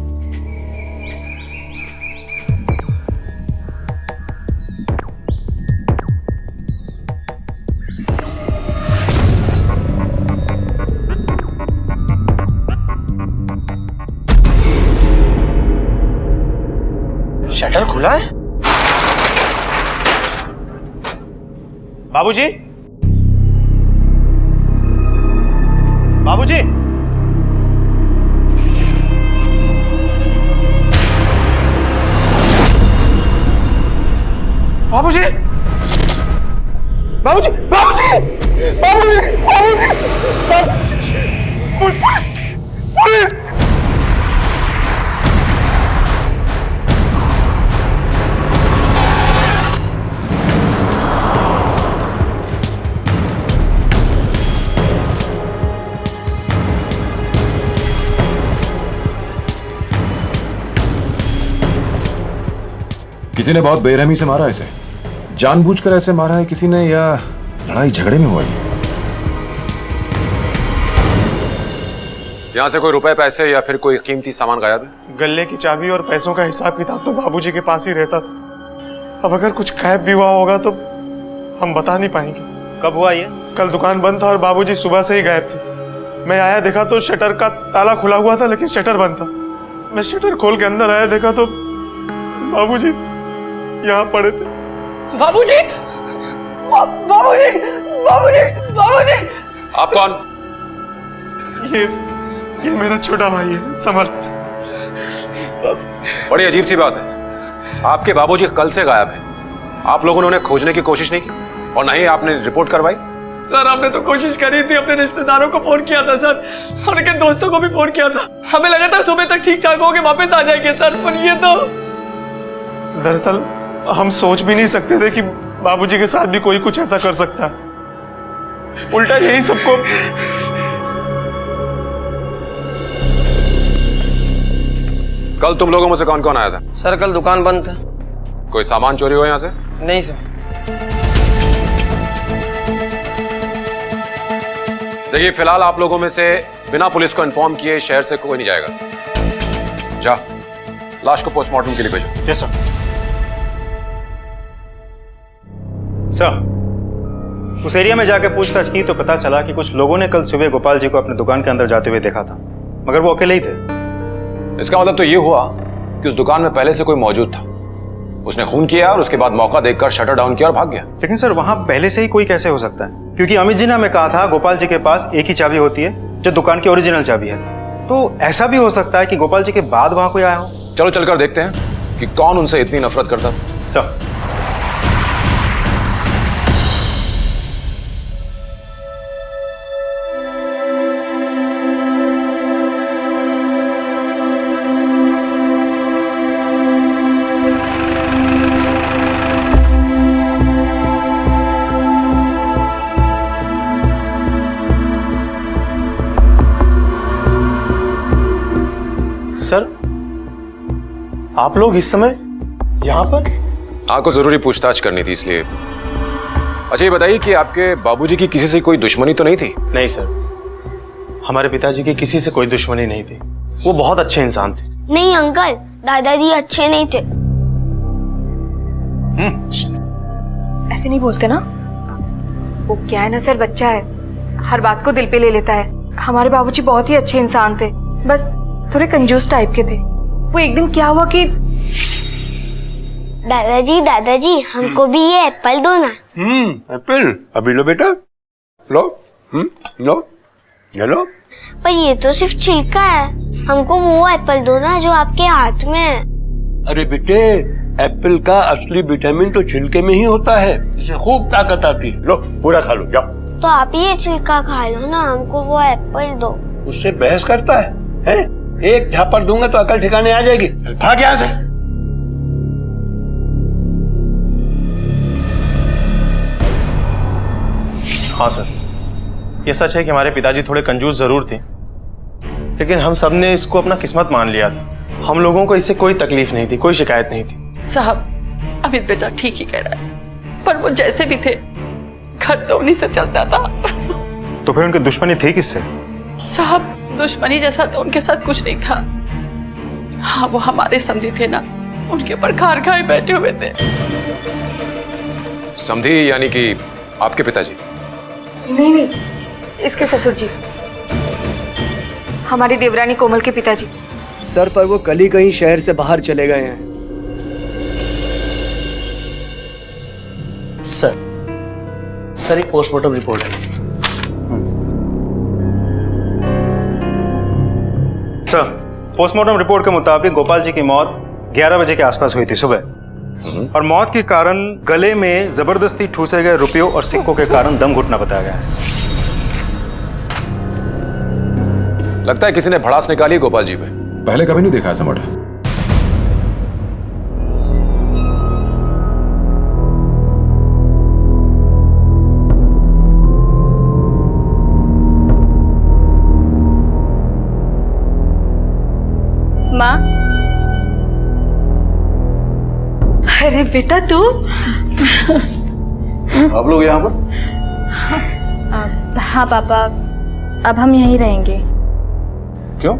शटर खुला है? बाबूजी, बाबूजी, बाबूजी, बाबूजी, बाबूजी, बाबूजी, बाबूजी, पुलिस! किसी ने बहुत बेरहमी से मारा इसे, जानबूझकर ऐसे मारा है किसी ने या लड़ाई झगड़े में हुआ है? यहाँ से कोई रुपए पैसे या फिर कोई कीमती सामान गायब है? गले की चाबी और पैसों का हिसाब किताब तो बाबूजी के पास ही रहता था। अब अगर कुछ गायब भी हुआ होगा तो हम बता नहीं पाएंगे। कब हुआ ये? कल दुकान बंद था और बाबूजी सुबह से ही गायब थे। मैं आया देखा तो शटर का ताला खुला हुआ था लेकिन शटर बंद था। मैं शटर खोल के अंदर आया देखा तो बाबूजी यहाँ पड़े थे। बाबूजी, बाबूजी, बाबूजी, बाबूजी। आप कौन? ये मेरा छोटा भाई है, समर्थ। बड़ी अजीब सी बात है, आपके बाबूजी कल से गायब है। आप लोगों ने उन्हें खोजने की कोशिश नहीं की और ना ही आपने रिपोर्ट करवाई? सर हमने तो कोशिश करी थी, अपने रिश्तेदारों को फोन किया था सर, और उनके दोस्तों को भी फोन किया था। हमें लगा था सुबह तक ठीक ठाक होके वापस आ जाएंगे सर, पर ये तो। दरअसल हम सोच भी नहीं सकते थे कि बाबूजी के साथ भी कोई कुछ ऐसा कर सकता है। उल्टा यही सबको। कल तुम लोगों में से कौन कौन आया था? सर कल दुकान बंद था। कोई सामान चोरी हुआ यहाँ से? नहीं सर। देखिए फिलहाल आप लोगों में से बिना पुलिस को इन्फॉर्म किए शहर से कोई नहीं जाएगा। जा लाश को पोस्टमार्टम के लिए भेजो। Yes sir. सर, उस एरिया में जाकर पूछताछ की तो पता चला कि कुछ लोगों ने कल सुबह गोपाल जी को अपने दुकान के अंदर जाते हुए देखा था, मगर वो अकेले ही थे। इसका मतलब तो ये हुआ कि उस दुकान में पहले से कोई मौजूद था। उसने खून किया और उसके बाद मौका देखकर शटर डाउन किया और भाग गया। लेकिन सर वहां पहले से ही कोई कैसे हो सकता है? क्योंकि अमित जी ने हमें कहा था गोपाल जी के पास एक ही चाबी होती है जो दुकान की ओरिजिनल चाबी है। तो ऐसा भी हो सकता है कि गोपाल जी के बाद वहां कोई आया हो। चलो चलकर देखते हैं कि कौन उनसे इतनी नफरत करता था। सर सर, आप लोग इस समय यहाँ पर? आपको जरूरी पूछताछ करनी थी इसलिए। अच्छा ये बताइए कि आपके बाबूजी की किसी से कोई दुश्मनी तो नहीं थी? नहीं सर, हमारे पिताजी की किसी से कोई दुश्मनी नहीं थी। वो बहुत अच्छे इंसान थे। नहीं अंकल, दादाजी अच्छे नहीं थे। ऐसे नहीं बोलते ना। वो क्या है ना सर, बच्चा है, हर बात को दिल पे ले लेता है। हमारे बाबूजी बहुत ही अच्छे इंसान थे, बस थोड़े कंजूस टाइप के थे। वो एक दिन क्या हुआ कि दादाजी हमको भी ये एप्पल दो ना। एप्पल अभी लो बेटा, लो। लो ये लो। पर ये तो सिर्फ छिलका है, हमको वो एप्पल दो ना जो आपके हाथ में है। अरे बेटे, एप्पल का असली विटामिन तो छिलके में ही होता है, इससे खूब ताकत आती है। लो पूरा खा लो, जाओ। तो आप ये छिलका खा लो ना, हमको वो एप्पल दो। उससे बहस करता है? एक झापड़ दूंगा तो अकल ठिकाने आ जाएगी। भाग यहाँ से। हाँ सर, ये सच है कि हमारे पिताजी थोड़े कंजूस जरूर थे, लेकिन हम सब ने इसको अपना किस्मत मान लिया था। हम लोगों को इससे कोई तकलीफ नहीं थी, कोई शिकायत नहीं थी। साहब, अमित बेटा ठीक ही कह रहा है, पर वो जैसे भी थे घर तो उन्हीं से चलता था। तो फिर उनकी दुश्मनी थी किससे? साहब, दुश्मनी जैसा तो उनके साथ कुछ नहीं था। हाँ, वो हमारे समझी थे ना, उनके ऊपर खार खाए बैठे हुए थे। समधी यानी कि आपके पिताजी? नहीं, इसके ससुर जी, हमारी देवरानी कोमल के पिताजी। सर पर वो कल ही कहीं शहर से बाहर चले गए हैं। सर एक पोस्टमार्टम रिपोर्ट है। सर, पोस्टमार्टम रिपोर्ट के मुताबिक गोपाल जी की मौत 11 बजे के आसपास हुई थी सुबह, और मौत के कारण गले में जबरदस्ती ठूसे गए रुपयों और सिक्कों के कारण दम घुटना बताया गया है। लगता है किसी ने भड़ास निकाली गोपाल जी पे। पहले कभी नहीं देखा ऐसा मर्डर। माँ, अरे बेटा तू आप लोग यहाँ पर? हाँ पापा, अब हम यहीं रहेंगे। क्यों?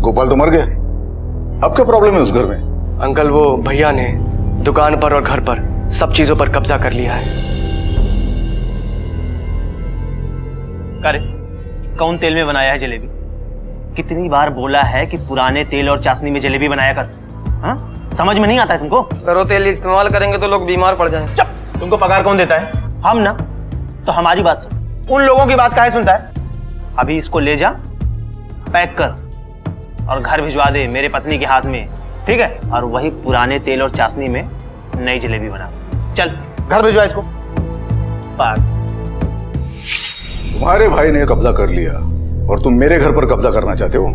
गोपाल तो मर गया, अब क्या प्रॉब्लम है उस घर में? अंकल वो भैया ने दुकान पर और घर पर सब चीजों पर कब्जा कर लिया है। करे कौन तेल में बनाया है जलेबी? कितनी बार बोला है कि पुराने तेल और चाशनी में जलेबी बनाया कर? हाँ? समझ में नहीं आता है तुमको? करो तेल इस्तेमाल करेंगे तो लोग बीमार पड़ जाएं। चुप! तुमको पगार कौन देता है? हम ना। तो हमारी बात सुन, उन लोगों की बात काहे सुनता है? अभी इसको ले जा, पैक कर और घर भिजवा दे मेरे पत्नी के हाथ में, ठीक है? और वही पुराने तेल और चाशनी में नई जलेबी बना। चल घर भिजवा इसको। तुम्हारे भाई ने कब्जा कर लिया और तुम मेरे घर पर कब्जा करना चाहते हो?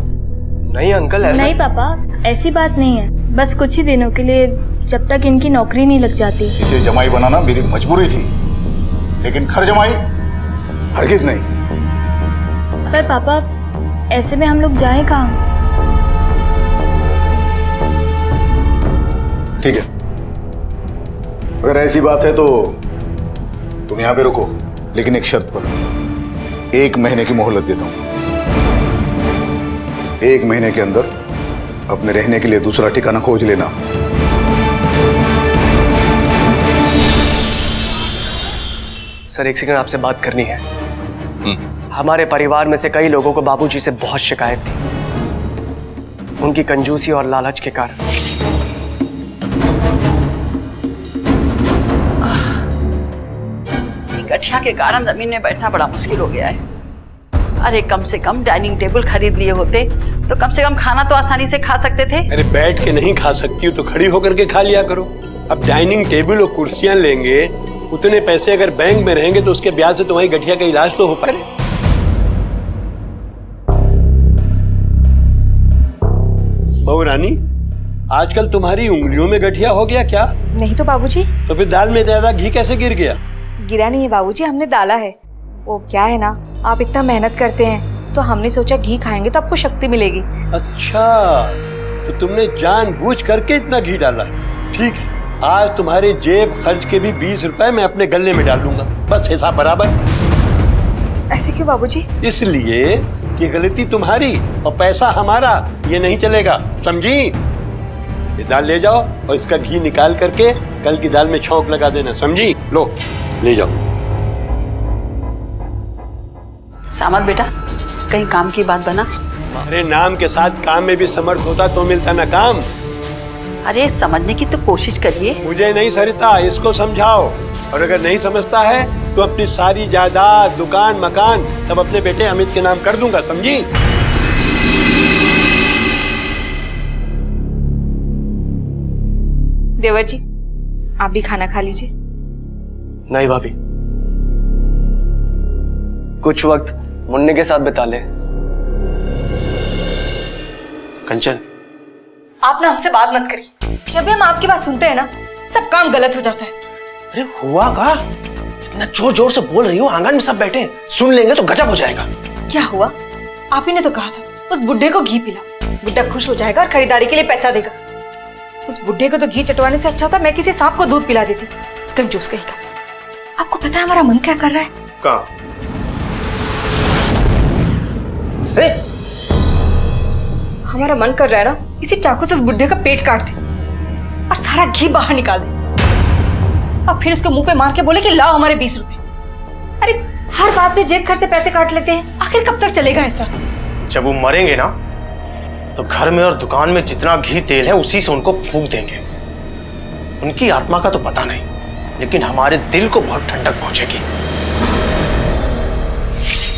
नहीं अंकल, ऐसा नहीं पापा, ऐसी बात नहीं है। बस कुछ ही दिनों के लिए, जब तक इनकी नौकरी नहीं लग जाती। इसे जमाई बनाना मेरी मजबूरी थी, लेकिन घर जमाई हरगिज नहीं। पर पापा ऐसे में हम लोग जाएं कहाँ? ठीक है, अगर ऐसी बात है तो तुम यहां पे रुको, लेकिन एक शर्त पर। 1 महीने की मोहलत देता हूं। 1 महीने के अंदर अपने रहने के लिए दूसरा ठिकाना खोज लेना। सर एक सेकंड, आपसे बात करनी है। हमारे परिवार में से कई लोगों को बाबूजी से बहुत शिकायत थी, उनकी कंजूसी और लालच के कारण। गठिया के कारण जमीन में बैठना बड़ा मुश्किल हो गया है। अरे कम से कम डाइनिंग टेबल खरीद लिए होते तो कम से कम खाना तो आसानी से खा सकते थे। अरे बैठ के नहीं खा सकती हो तो खड़ी होकर के खा लिया करो। अब डाइनिंग टेबल और कुर्सियां लेंगे, उतने पैसे अगर बैंक में रहेंगे तो उसके ब्याज से तुम्हारी गठिया का इलाज तो हो पाए। बहू रानी, आजकल तुम्हारी उंगलियों में गठिया हो गया क्या? नहीं तो बाबूजी। तो फिर दाल में ज्यादा घी कैसे गिर गया? गिरा नहीं है बाबूजी, हमने डाला है। वो क्या है ना, आप इतना मेहनत करते हैं तो हमने सोचा घी खाएंगे तो आपको शक्ति मिलेगी। अच्छा, तो तुमने जानबूझ करके इतना घी डाला। ठीक है, आज तुम्हारे जेब खर्च के भी 20 रुपए मैं अपने गले में डाल दूंगा, बस हिसाब बराबर। ऐसे क्यों बाबूजी? इसलिए कि गलती तुम्हारी और पैसा हमारा, ये नहीं चलेगा, समझी? ये दाल ले जाओ और इसका घी निकाल करके कल की दाल में छौंक लगा देना, समझी? लो ले जाओ। सामत बेटा, कहीं काम की बात बना? अरे नाम के साथ काम में भी समर्थ होता तो मिलता ना काम। अरे समझने की तो कोशिश करिए। मुझे नहीं सरिता, इसको समझाओ, और अगर नहीं समझता है तो अपनी सारी जायदाद, दुकान, मकान सब अपने बेटे अमित के नाम कर दूंगा, समझी? देवर जी, आप भी खाना खा लीजिए। नहीं भाभी, कुछ वक्त मुन्ने के साथ बिता ले। कंचन, आप ना हमसे बात मत करिए। जब भी हम आपकी बात सुनते हैं ना, सब काम गलत हो जाता है। अरे हुआ का? इतना जोर जोर से बोल रही हो, आंगन में सब बैठे, सुन लेंगे तो गजब हो जाएगा। क्या हुआ? आप ही ने तो कहा था उस बुड्ढे को घी पिला, बुड्ढा खुश हो जाएगा और खरीदारी के लिए पैसा देगा। उस बुड्ढे को तो घी चटवाने से अच्छा होता मैं किसी सांप को दूध पिला देती। कंजूस कहीं का। आपको पता है हमारा मन क्या कर रहा है? कहाँ? हमारा मन कर रहा है ना, इसी चाकू से उस बुड्ढे का पेट काट दे और सारा घी बाहर निकाल दे, और फिर उसके मुंह पे मार के बोले कि लाओ हमारे 20 रुपए। अरे हर बात पे जेब खर्च से पैसे काट लेते हैं, आखिर कब तक चलेगा ऐसा? जब वो मरेंगे ना तो घर में और दुकान में जितना घी तेल है उसी से उनको फूंक देंगे। उनकी आत्मा का तो पता नहीं, लेकिन हमारे दिल को बहुत ठंडक पहुंचेगी।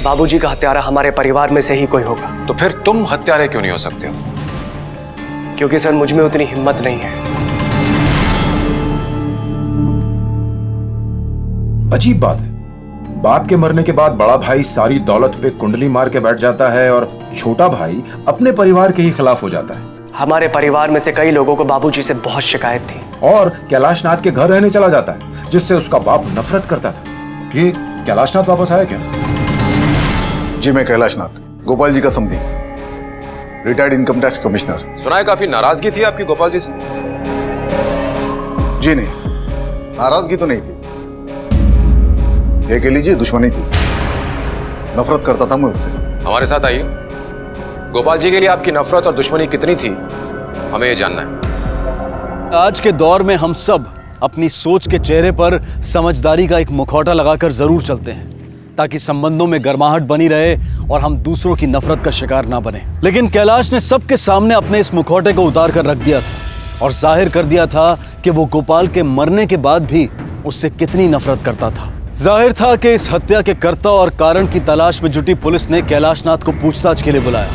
बाबूजी का हत्यारा हमारे परिवार में से ही कोई होगा। तो फिर तुम हत्यारे क्यों नहीं हो सकते हो? क्योंकि सर मुझ में उतनी हिम्मत नहीं है। अजीब बात है, बाप के मरने के बाद बड़ा भाई सारी दौलत पे कुंडली मार के बैठ जाता है और छोटा भाई अपने परिवार के ही खिलाफ हो जाता है। हमारे परिवार में से कई लोगों को बाबूजी से बहुत शिकायत थी। और कैलाशनाथ के घर रहने चला जाता है, जिससे उसका बाप नफरत करता था। ये कैलाशनाथ वापस आया क्या? जी मैं कैलाशनाथ, गोपाल जी का समधी, रिटायर्ड इनकम टैक्स कमिश्नर। सुना है काफी नाराजगी थी आपकी गोपाल जी से। जी नहीं, नाराजगी तो नहीं थी, ये कह लीजिए दुश्मनी थी। नफरत करता था मैं उससे। हमारे साथ आइए। गोपाल जी के लिए आपकी नफरत और दुश्मनी कितनी थी, हमें ये जानना है। आज के दौर में हम सब अपनी सोच के चेहरे पर समझदारी का एक मुखौटा लगाकर जरूर चलते हैं, ताकि संबंधों में गर्माहट बनी रहे और हम दूसरों की नफरत का शिकार ना बने। लेकिन कैलाश ने सबके सामने अपने इस मुखौटे को उतार कर रख दिया था और जाहिर कर दिया था कि वो गोपाल के मरने के बाद भी उससे कितनी नफरत करता था। जाहिर था कि इस हत्या के कर्ता और कारण की तलाश में जुटी पुलिस ने कैलाश नाथ को पूछताछ के लिए बुलाया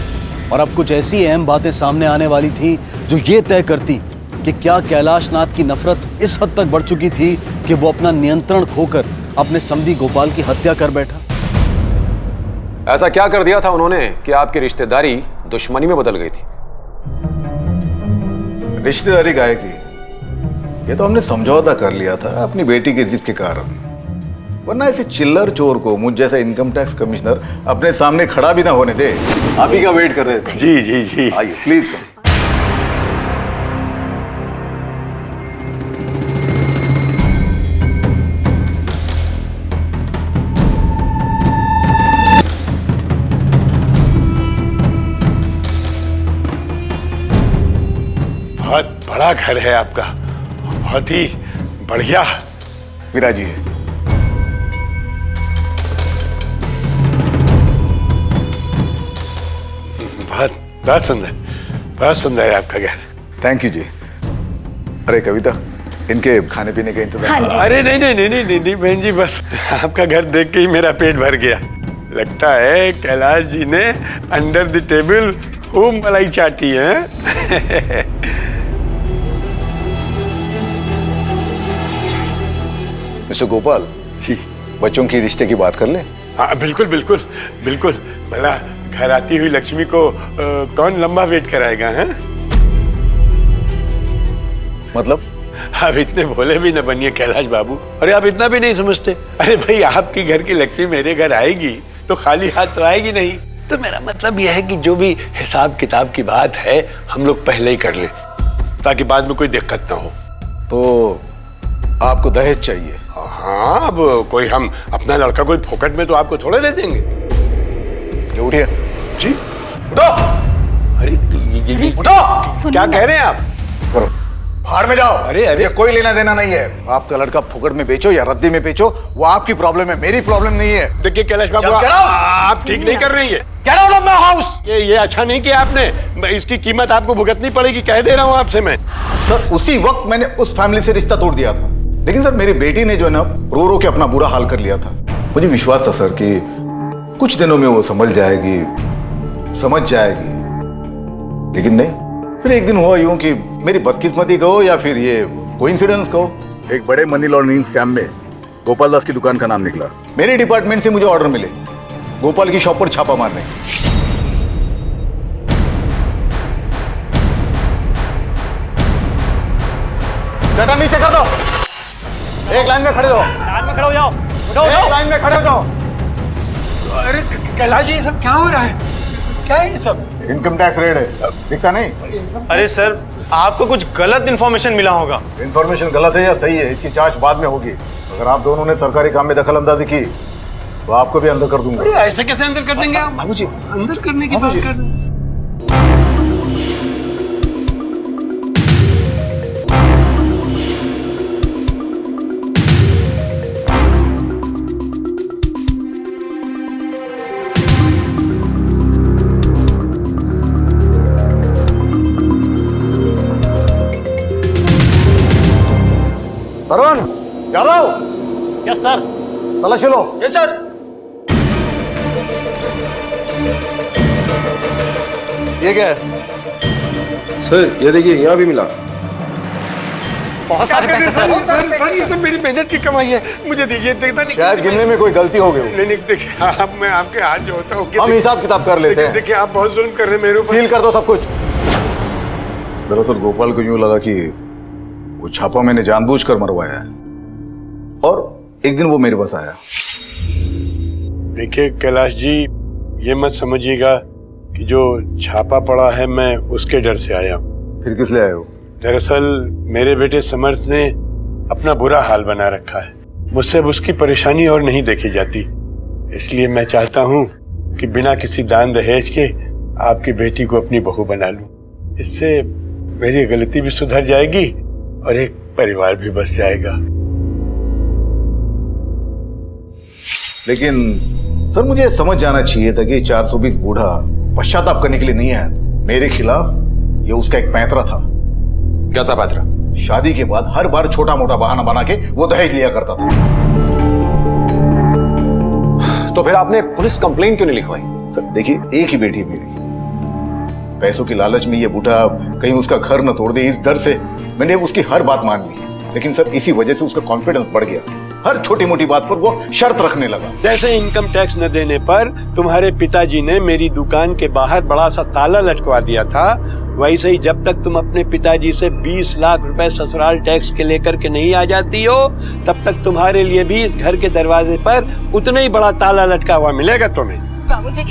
और अब कुछ ऐसी अहम बातें सामने आने वाली थी जो ये तय करती कि क्या कैलाश नाथ की नफरत इस हद तक बढ़ चुकी थी कि वो अपना नियंत्रण खोकर अपने समधी गोपाल की हत्या कर बैठा। ऐसा क्या कर दिया था उन्होंने कि आपकी रिश्तेदारी दुश्मनी में बदल गई थी? रिश्तेदारी गाय की, ये तो हमने समझौता कर लिया था अपनी बेटी की जिद के कारण, वरना ऐसे चिल्लर चोर को मुझ जैसा इनकम टैक्स कमिश्नर अपने सामने खड़ा भी ना होने दे। आप ही का वेट कर रहे थे। जी जी जी, आइए प्लीज कम। बहुत बड़ा घर है आपका, बहुत ही बढ़िया। मीरा जी है। बहुत सुंदर है आपका घर। थैंक यू जी। अरे कविता, इनके खाने पीने का इंतजाम। अरे नहीं बहन जी, बस आपका घर देख के ही मेरा पेट भर गया। लगता है कैलाश जी ने अंडर द टेबल खूब मलाई चाटी है। मिस्टर गोपाल जी, बच्चों की रिश्ते की बात कर ले। हाँ बिल्कुल बिल्कुल बिल्कुल। भला घर आती हुई लक्ष्मी को कौन लंबा वेट कराएगा है? मतलब? आप इतने भोले भी न बनिए कैलाश बाबू। अरे आप इतना भी नहीं समझते। अरे भाई, आपकी घर की लक्ष्मी मेरे घर आएगी तो खाली हाथ तो आएगी नहीं। तो मेरा मतलब यह है कि जो भी हिसाब किताब की बात है हम लोग पहले ही कर लें, ताकि बाद में कोई दिक्कत ना हो। तो आपको दहेज चाहिए? हाँ, अब कोई हम अपना लड़का कोई फोकट में तो आपको थोड़े दे देंगे। उठिए जी। उठो। अरे उठो। क्या कह रहे हैं आप? करो, बाहर में जाओ। अरे ये कोई लेना देना नहीं है। आपका लड़का फुकट में बेचो या रद्दी में बेचो, वो आपकी प्रॉब्लम है, मेरी प्रॉब्लम नहीं है। देखिए कैलाश बाबू, आप ठीक नहीं कर रही है। Get out of my house! ये अच्छा नहीं किया आपने। इसकी कीमत आपको भुगतनी पड़ेगी, कह दे रहा हूँ आपसे मैं। सर, उसी वक्त मैंने उस फैमिली से रिश्ता तोड़ दिया था, लेकिन सर मेरी बेटी ने जो है ना रो रो के अपना बुरा हाल कर लिया था। मुझे विश्वास था सर कि कुछ दिनों में वो समझ जाएगी, लेकिन नहीं। फिर एक दिन हुआ यूं कि मेरी बदकिस्मती कहो या फिर ये कोइंसिडेंस कहो, एक बड़े मनी लॉन्ड्रिंग स्कैम में गोपाल दास की दुकान का नाम निकला। मेरे डिपार्टमेंट से मुझे ऑर्डर मिले गोपाल की शॉप पर छापा मारने। शटर नीचे कर दो, एक लाइन में खड़े हो। लाइन में खड़े हो जाओ। एक लाइन में खड़े हो जाओ। अरे कैलाश जी, ये सब क्या हो रहा है? क्या है ये सब? इनकम टैक्स रेड है, दिखता नहीं? अरे सर, आपको कुछ गलत इन्फॉर्मेशन मिला होगा। इन्फॉर्मेशन गलत है या सही है, इसकी जांच बाद में होगी। अगर आप दोनों ने सरकारी काम में दखल अंदाजी की तो आपको भी अंदर कर दूंगा। अरे ऐसे कैसे अंदर कर देंगे आप? बाबूजी, अंदर करने की बात कर रहे हैं। तरुण यादव। Yes sir. तलाशी लो। Yes sir. ये क्या है? सर ये देखिए, यहाँ भी मिला। बहुत सारे पैसे सर। सर ये तो मेरी मेहनत की कमाई है, मुझे दीजिए। देखता नहीं, शायद गिनने में कोई गलती हो गई। नहीं देखिए, आप मैं आपके हाथ जो होता हूँ, हम हिसाब किताब कर लेते हैं। देखिए आप बहुत जुल्म कर रहे हैं मेरे ऊपर। सील कर दो सब कुछ। दरअसल गोपाल को यूं लगा कि वो छापा मैंने जानबूझकर मरवाया है, और एक दिन वो मेरे पास आया। देखिए कैलाश जी, ये मत समझिएगा कि जो छापा पड़ा है मैं उसके डर से आया हूँ। फिर किस लिए आए हो? दरअसल मेरे बेटे समर्थ ने अपना बुरा हाल बना रखा है। मुझसे अब उसकी परेशानी और नहीं देखी जाती, इसलिए मैं चाहता हूँ कि बिना किसी दान दहेज के आपकी बेटी को अपनी बहू बना लूं। इससे मेरी गलती भी सुधर जाएगी और एक परिवार भी बस जाएगा। लेकिन सर मुझे समझ जाना चाहिए था कि 420 बूढ़ा पश्चाताप करने के लिए नहीं आया। मेरे खिलाफ ये उसका एक पैंतरा था। कैसा पैंतरा? शादी के बाद हर बार छोटा मोटा बहाना बना के वो दहेज लिया करता था। तो फिर आपने पुलिस कंप्लेंट क्यों नहीं लिखवाई? सर देखिए, एक ही बेटी मेरी, पैसों की लालच में ये बूढ़ा कहीं उसका घर न तोड़ दे, इस डर से मैंने उसकी हर बात मान ली। लेकिन सर इसी वजह से उसका कॉन्फिडेंस बढ़ गया, हर छोटी मोटी बात पर वो शर्त रखने लगा। जैसे इनकम टैक्स न देने पर तुम्हारे पिताजी ने मेरी दुकान के बाहर बड़ा सा ताला लटकवा दिया था, वैसे ही जब तक तुम अपने पिताजी से 20 लाख रुपए ससुराल टैक्स के लेकर के नहीं आ जाती हो, तब तक तुम्हारे लिए भी इस घर के दरवाजे पर उतना ही बड़ा ताला लटका हुआ मिलेगा तुम्हें। बाबूजी,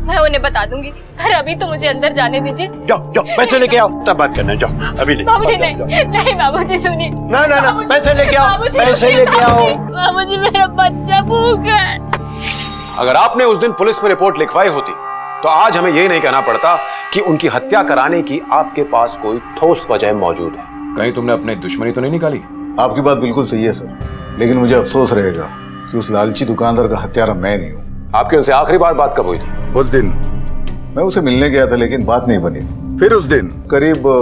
मैं उन्हें बता दूंगी, पर अभी तो मुझे अंदर जाने दीजिए। जाओ जाओ, पैसे लेके आओ, तब बात करना। जाओ अभी नहीं। बाबूजी नहीं, नहीं बाबूजी सुनिए। ना ना ना, पैसे लेके आओ, पैसे लेके आओ। बाबूजी मेरा बच्चा भूखा है। अगर आपने उस दिन पुलिस में रिपोर्ट लिखवाई होती तो आज हमें यही नहीं कहना पड़ता कि उनकी हत्या कराने की आपके पास कोई ठोस वजह मौजूद है। कहीं तुमने अपनी दुश्मनी तो नहीं निकाली? आपकी बात बिल्कुल सही है सर, लेकिन मुझे अफसोस रहेगा कि उस लालची दुकानदार का हत्यारा मैं नहीं हूँ। आपकी उनसे आखिरी बार बात कब हुई थी? उस दिन मैं उसे मिलने गया था, लेकिन बात नहीं बनी। फिर उस दिन करीब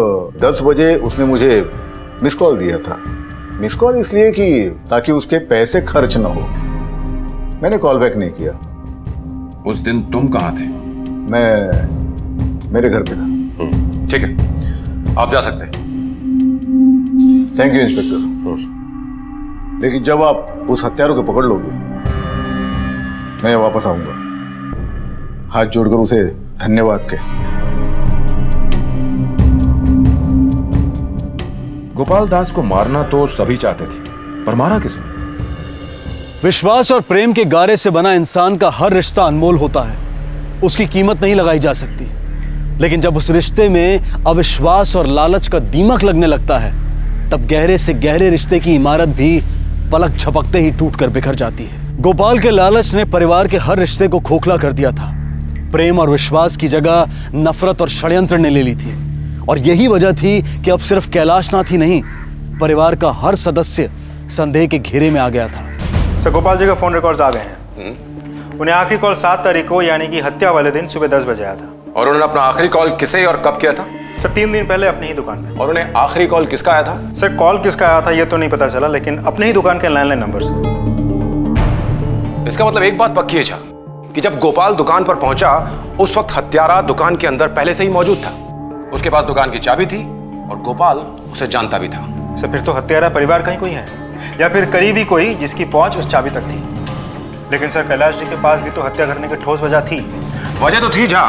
10 बजे उसने मुझे मिस कॉल दिया था। मिस कॉल इसलिए कि ताकि उसके पैसे खर्च न हो। मैंने कॉल बैक नहीं किया। उस दिन तुम कहाँ थे? मैं मेरे घर पे था। ठीक है, आप जा सकते हैं। Thank you inspector. लेकिन जब आप उस हत्यारों को पकड़ लोगे, मैं वापस आऊंगा हाथ जोड़कर उसे धन्यवाद कह। गोपाल दास को मारना तो सभी चाहते थे, पर मारा किसे? विश्वास और प्रेम के गारे से बना इंसान का हर रिश्ता अनमोल होता है, उसकी कीमत नहीं लगाई जा सकती। लेकिन जब उस रिश्ते में अविश्वास और लालच का दीमक लगने लगता है, तब गहरे से गहरे रिश्ते की इमारत भी पलक झपकते ही टूटकर बिखर जाती है। गोपाल के लालच ने परिवार के हर रिश्ते को खोखला कर दिया था। प्रेम और विश्वास की जगह नफरत और षड्यंत्र ने ले ली थी, और यही वजह थी कि अब सिर्फ कैलाशनाथ ही नहीं, परिवार का हर सदस्य संदेह के घेरे में आ गया था। सर गोपाल जी का फोन रिकॉर्ड्स आ गए हैं। उन्हें आखिरी कॉल 7 तारीख को यानी कि हत्या वाले दिन सुबह 10 बजे आया था। और उन्होंने अपना आखिरी कॉल किसे और कब किया था? सर 3 दिन पहले अपनी ही दुकान पे। और उन्हें आखिरी कॉल किसका आया था? सर कॉल किसका आया था ये तो नहीं पता चला, लेकिन अपने ही दुकान के लैंडलाइन नंबर से। इसका मतलब एक बात पक्की है झा, कि जब गोपाल दुकान पर पहुंचा उस वक्त हत्यारा दुकान के अंदर पहले से ही मौजूद था। उसके पास दुकान की चाबी थी और गोपाल उसे जानता भी था। सर फिर तो हत्यारा परिवार का ही कोई है, या फिर करीबी कोई जिसकी पहुंच उस चाबी तक थी। लेकिन सर कैलाश जी के पास भी तो हत्या करने की ठोस वजह थी। वजह तो थी झा,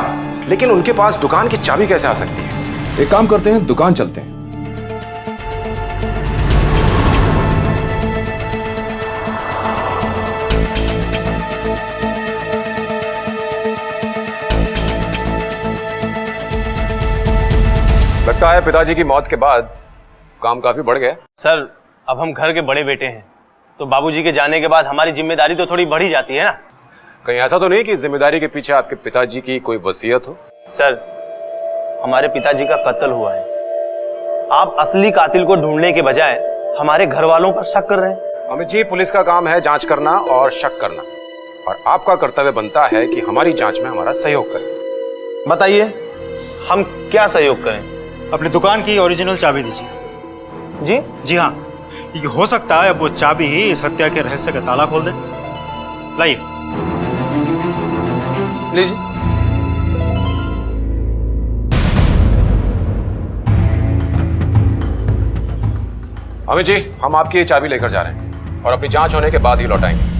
लेकिन उनके पास दुकान की चाबी कैसे आ सकती है? एक काम करते हैं, दुकान चलते हैं। लगता है पिताजी की मौत के बाद काम काफी बढ़ गया। सर अब हम घर के बड़े बेटे हैं, तो बाबूजी के जाने के बाद हमारी जिम्मेदारी तो थोड़ी बढ़ ही जाती है ना। कहीं ऐसा तो नहीं कि जिम्मेदारी के पीछे आपके पिताजी की कोई वसीयत हो? सर हमारे पिताजी का कत्ल हुआ है। आप असली कातिल को ढूंढने के बजाय हमारे घर वालों पर शक कर रहे हैं। अमित जी, पुलिस का काम है जांच करना और शक करना, और आपका कर्तव्य बनता है कि हमारी जांच में हमारा सहयोग करें। बताइए हम क्या सहयोग करें? अपनी दुकान की ओरिजिनल चाबी दीजिए। जी जी हाँ, ये हो सकता है अब वो चाबी ही इस हत्या के रहस्य का ताला खोल दे। लाइए लीजिए। अमित जी, हम आपकी ये चाबी लेकर जा रहे हैं और अपनी जांच होने के बाद ही लौटाएंगे।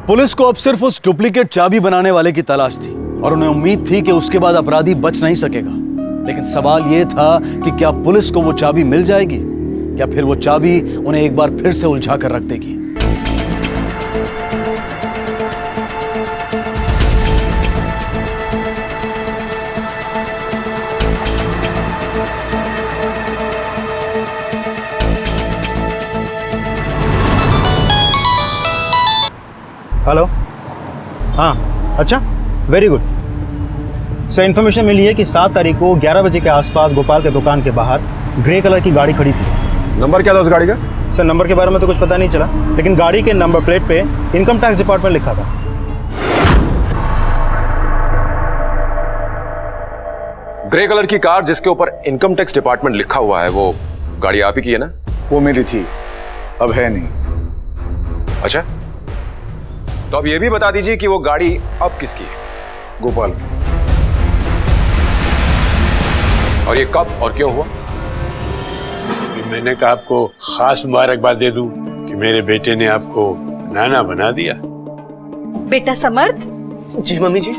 पुलिस को अब सिर्फ उस डुप्लीकेट चाबी बनाने वाले की तलाश थी, और उन्हें उम्मीद थी कि उसके बाद अपराधी बच नहीं सकेगा। लेकिन सवाल यह था कि क्या पुलिस को वो चाबी मिल जाएगी, या फिर वो चाबी उन्हें एक बार फिर से उलझा कर रख देगी। हेलो, हाँ अच्छा, वेरी गुड सर। इन्फॉर्मेशन मिली है कि 7 तारीख को 11 बजे के आसपास गोपाल के दुकान के बाहर ग्रे कलर की गाड़ी खड़ी थी। नंबर क्या था उस गाड़ी का? सर नंबर के बारे में तो कुछ पता नहीं चला, लेकिन गाड़ी के नंबर प्लेट पे इनकम टैक्स डिपार्टमेंट लिखा था। ग्रे कलर की कार जिसके ऊपर इनकम टैक्स डिपार्टमेंट लिखा हुआ है, वो गाड़ी आप ही की है ना? वो मेरी थी, अब है नहीं। अच्छा, तो अब ये भी बता दीजिए कि वो गाड़ी अब किसकी है? गोपाल। और ये कब और क्यों हुआ? मैंने कहा आपको खास मुबारकबाद दे दूं कि मेरे बेटे ने आपको नाना बना दिया। बेटा समर्थ। जी मम्मी जी।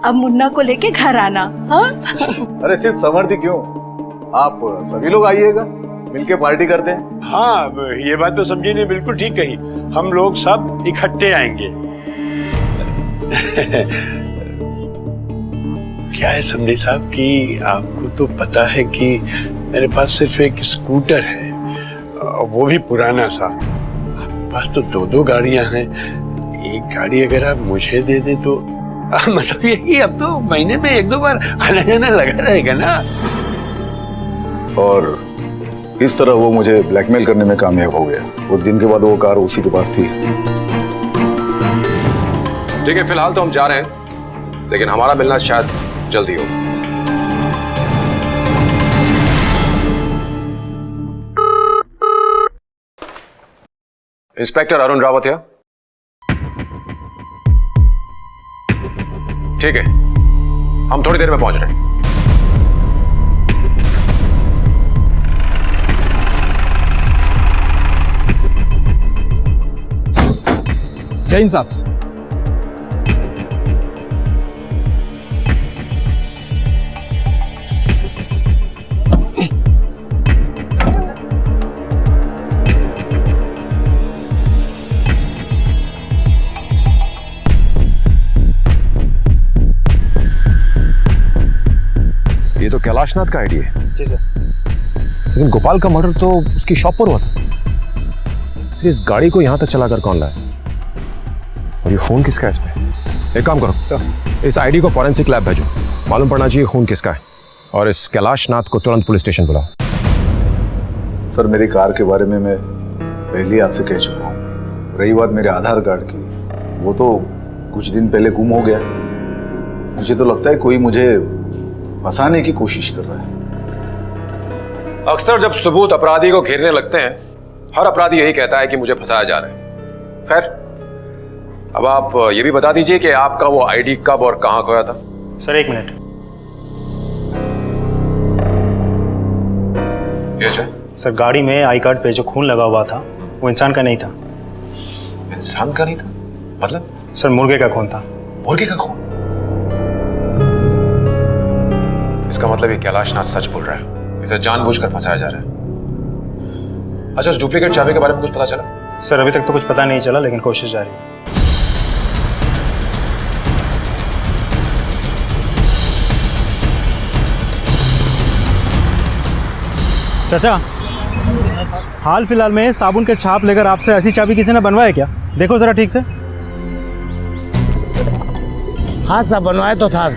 अब मुन्ना को लेके घर आना। हाँ? अरे सिर्फ समर्थ ही क्यों, आप सभी लोग आइएगा, मिलके पार्टी करते हैं। हाँ, ये बात तो समझी ने बिल्कुल ठीक कही, हम लोग सब इकट्ठे आएंगे। क्या है समझे साहब कि आपको तो पता है कि मेरे पास सिर्फ एक स्कूटर है, वो भी पुराना सा। आपके पास तो 2-2 गाड़ियां हैं, एक गाड़ी अगर आप मुझे दे दे तो मतलब ये कि अब तो महीने में 1-2 बार आना जाना लगा रहेगा ना। और इस तरह वो मुझे ब्लैकमेल करने में कामयाब हो गया। उस दिन के बाद वो कार उसी के पास थी। ठीक है, फिलहाल तो हम जा रहे हैं, लेकिन हमारा मिलना शायद जल्दी होगा। इंस्पेक्टर अरुण रावत है? ठीक है, हम थोड़ी देर में पहुंच रहे हैं। जय हिंद साहब। ये तो कैलाशनाथ का आईडी है। जी सर। लेकिन गोपाल का मर्डर तो उसकी शॉप पर हुआ था। फिर इस गाड़ी को यहां तक चलाकर कौन लाया? और ये खून किसका है इसमें? एक काम करो सर, इस आईडी को फॉरेंसिक लैब भेजो, मालूम पड़ना चाहिए खून किसका है। और इस कैलाशनाथ को तुरंत पुलिस स्टेशन बुलाओ। सर मेरी कार के बारे में मैं पहले ही आपसे कह चुका हूँ। रही बात मेरे आधार कार्ड की, वो तो कुछ दिन पहले गुम हो गया। मुझे तो लगता है कोई मुझे फंसाने की कोशिश कर रहा है। अक्सर जब सबूत अपराधी को घेरने लगते हैं, हर अपराधी यही कहता है कि मुझे फंसाया जा रहा है। खैर, अब आप ये भी बता दीजिए कि आपका वो आईडी कब और कहां खोया था? Sir 1 minute. ये सर गाड़ी में आई कार्ड पे जो खून लगा हुआ था वो इंसान का नहीं था। इंसान का नहीं था? मतलब? सर मुर्गे का खून था। मुर्गे का खून? इसका मतलब ये कैलाशनाथ सच बोल रहा है, इसे जानबूझकर फंसाया जा रहा है। अच्छा, उस डुप्लीकेट चाबी के बारे में कुछ पता चला? सर अभी तक तो कुछ पता नहीं चला, लेकिन कोशिश जारी है। चाचा, हाल फिलहाल में साबुन के छाप लेकर आपसे ऐसी चाबी किसी ने बनवाया क्या? देखो जरा ठीक से। हाँ साहब, बनवाया तो था।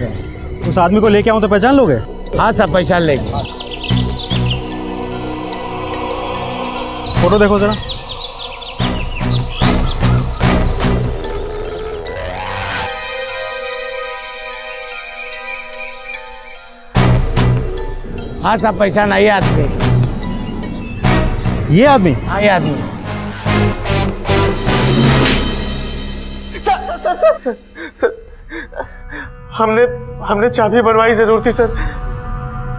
उस आदमी को लेके आऊं तो पहचान लोगे? हाँ साहब, पहचान लेंगे। फोटो देखो जरा। हाँ साहब, पहचान आई आदमी। ये आदमी? हाँ ये आदमी। सर हमने चाबी बनवाई जरूर थी सर,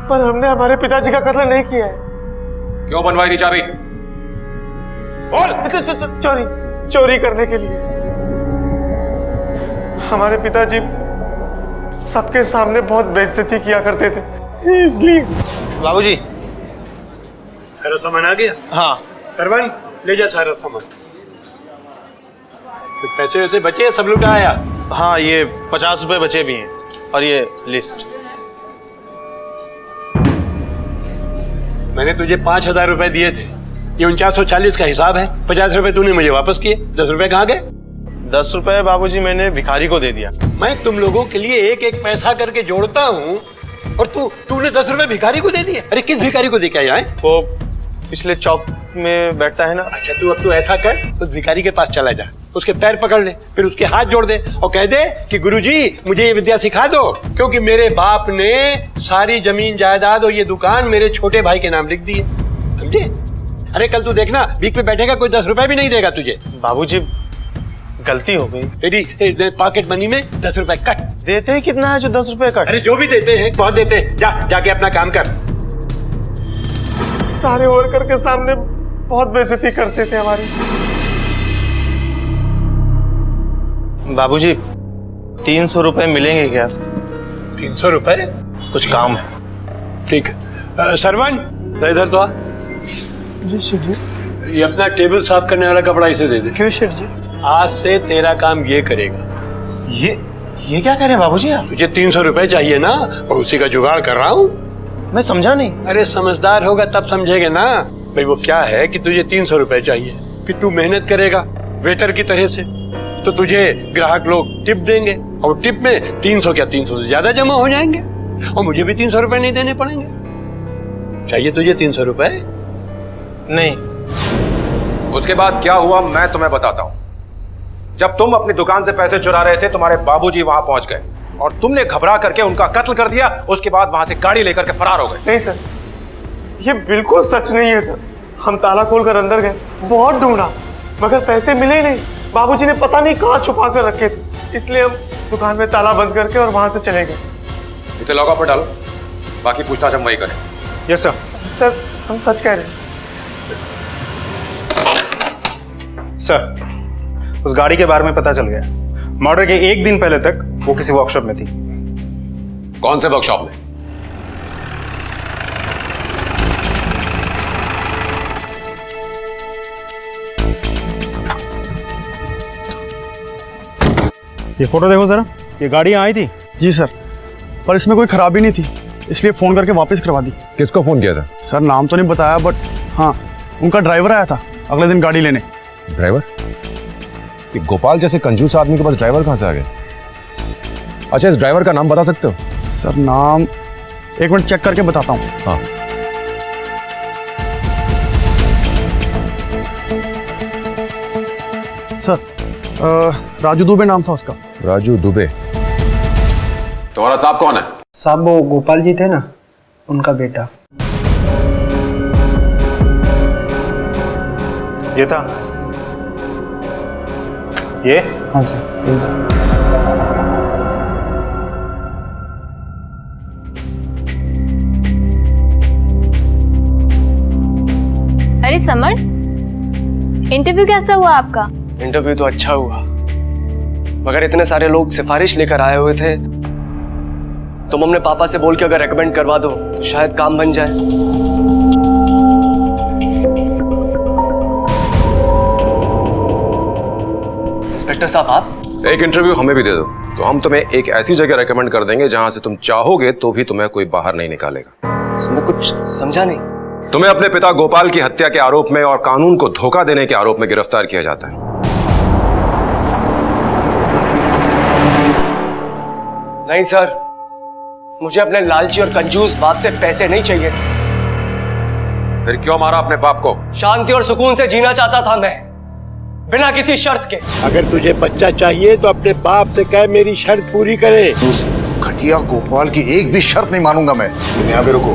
पर हमने हमारे पिताजी का कत्ल नहीं किया है। क्यों बनवाई थी चाबी? बोल। चोरी करने के लिए। हमारे पिताजी सबके सामने बहुत बेइज्जती किया करते थे, इसलिए। बाबूजी, सारा सामान आ गया? हाँ। सरवन, ले जा सारा सामान। तो पैसे वैसे बचे, सब लुटा आया? हाँ, ये 50 रुपए बचे भी हैं, और ये लिस्ट। मैंने तुझे 5,000 रुपए दिए थे, ये 4940 का हिसाब है। 50 रुपए तूने मुझे वापस किए, 10 रुपए कहाँ गए? 10 रुपए बाबूजी मैंने भिखारी को दे दिया। मैं तुम लोगों के लिए एक एक पैसा करके जोड़ता हूँ और तूने 10 रुपए भिखारी को दे दिए। अरे किस भिखारी को दे के आया है? वो पिछले चौक में बैठता है ना। अच्छा अब तू ऐसा कर, उस भिखारी के पास चला जा, उसके पैर पकड़ ले, फिर उसके हाथ जोड़ दे और कह दे कि गुरुजी मुझे ये विद्या सिखा दो, क्योंकि मेरे बाप ने सारी जमीन जायदाद और ये दुकान मेरे छोटे भाई के नाम लिख दी है, समझे? अरे कल तू देखना भीख पे बैठेगा, कोई 10 रुपए भी नहीं देगा तुझे। बाबूजी गलती हो गई। तेरी पॉकेट मनी में 10 रुपए कट। देते ही कितना है जो 10 रुपए कट? अरे जो भी देते हैं बहुत देते हैं। जाके अपना काम कर। सारे वर्कर के सामने बहुत बेइज्जती करते थे हमारी। बाबूजी 300 रुपए मिलेंगे क्या? 300 रुपए? कुछ काम है। ठीक है। सरवन इधर तो आ। जी शेठ जी। ये अपना टेबल साफ करने वाला कपड़ा इसे दे दे। क्यों शेठ जी? आज से तेरा काम ये करेगा। ये क्या कह रहे हैं बाबूजी आप? तुझे 300 रुपए चाहिए ना, और उसी का जुगाड़ कर रहा हूँ। मैं समझा नहीं। अरे समझदार होगा तब समझेगा ना। भाई वो क्या है कि तुझे 300 रुपए चाहिए कि तू मेहनत करेगा वेटर की तरह से, तो तुझे ग्राहक लोग टिप देंगे और टिप में 300 क्या 300 से ज्यादा जमा हो जाएंगे और मुझे भी 300 रुपए नहीं देने पड़ेंगे। चाहिए तुझे 300 रुपए? नहीं। उसके बाद क्या हुआ मैं तुम्हें बताता हूं। जब तुम अपनी दुकान से पैसे चुरा रहे थे, तुम्हारे बाबूजी वहां पहुंच गए और तुमने घबरा करके उनका कत्ल कर दिया। उसके बाद वहां से गाड़ी लेकर के फरार हो गए। नहीं सर, ये बिल्कुल सच नहीं है सर। हम ताला खोलकर अंदर गए, बहुत ढूंढा, मगर पैसे मिले ही नहीं। बाबूजी ने पता नहीं कहाँ छुपा कर रखे थे, इसलिए हम दुकान में ताला बंद करके और वहां से चले गए। इसे लॉकअप पर डालो, बाकी पूछताछ हम वही करें। Yes sir. सर हम सच कह रहे हैं। सर उस गाड़ी के बारे में पता चल गया। मर्डर के 1 दिन पहले तक वो किसी वर्कशॉप में थी। कौन से वर्कशॉप में? ये फोटो देखो जरा, ये गाड़ी आई थी। जी सर, पर इसमें कोई खराबी नहीं थी, इसलिए फोन करके वापस करवा दी। किसको फोन किया था? सर नाम तो नहीं बताया, बट हाँ उनका ड्राइवर आया था अगले दिन गाड़ी लेने। ड्राइवर? ये गोपाल जैसे कंजूस आदमी के पास ड्राइवर कहां से आ गया? अच्छा, इस ड्राइवर का नाम बता सकते हो? सर नाम 1 मिनट चेक करके बताता हूँ। हाँ। सर राजू दुबे नाम था उसका। राजू दुबे? तुम्हारा साहब कौन है? साहब वो गोपाल जी थे ना, उनका बेटा। ये था ये? हाँ सर। अरे समर, इंटरव्यू कैसा हुआ आपका? इंटरव्यू तो अच्छा हुआ, मगर इतने सारे लोग सिफारिश लेकर आए हुए थे। तुम अपने पापा से बोल के अगर रेकमेंड करवा दो तो शायद काम बन जाए। इंस्पेक्टर साहब आप एक इंटरव्यू हमें भी दे दो, तो हम तुम्हें एक ऐसी जगह रेकमेंड कर देंगे जहां से तुम चाहोगे तो भी तुम्हें कोई बाहर नहीं निकालेगा। इसमें कुछ समझा नहीं। तुम्हें अपने पिता गोपाल की हत्या के आरोप में और कानून को धोखा देने के आरोप में गिरफ्तार किया जाता है। नहीं सर, मुझे अपने लालची और कंजूस बाप से पैसे नहीं चाहिए थे। फिर क्यों मारा अपने बाप को? शांति और सुकून से जीना चाहता था मैं, बिना किसी शर्त के। अगर तुझे बच्चा चाहिए तो अपने बाप से कह मेरी शर्त पूरी करे। उस घटिया गोपाल की एक भी शर्त नहीं मानूंगा मैं। तुम यहाँ पे रुको,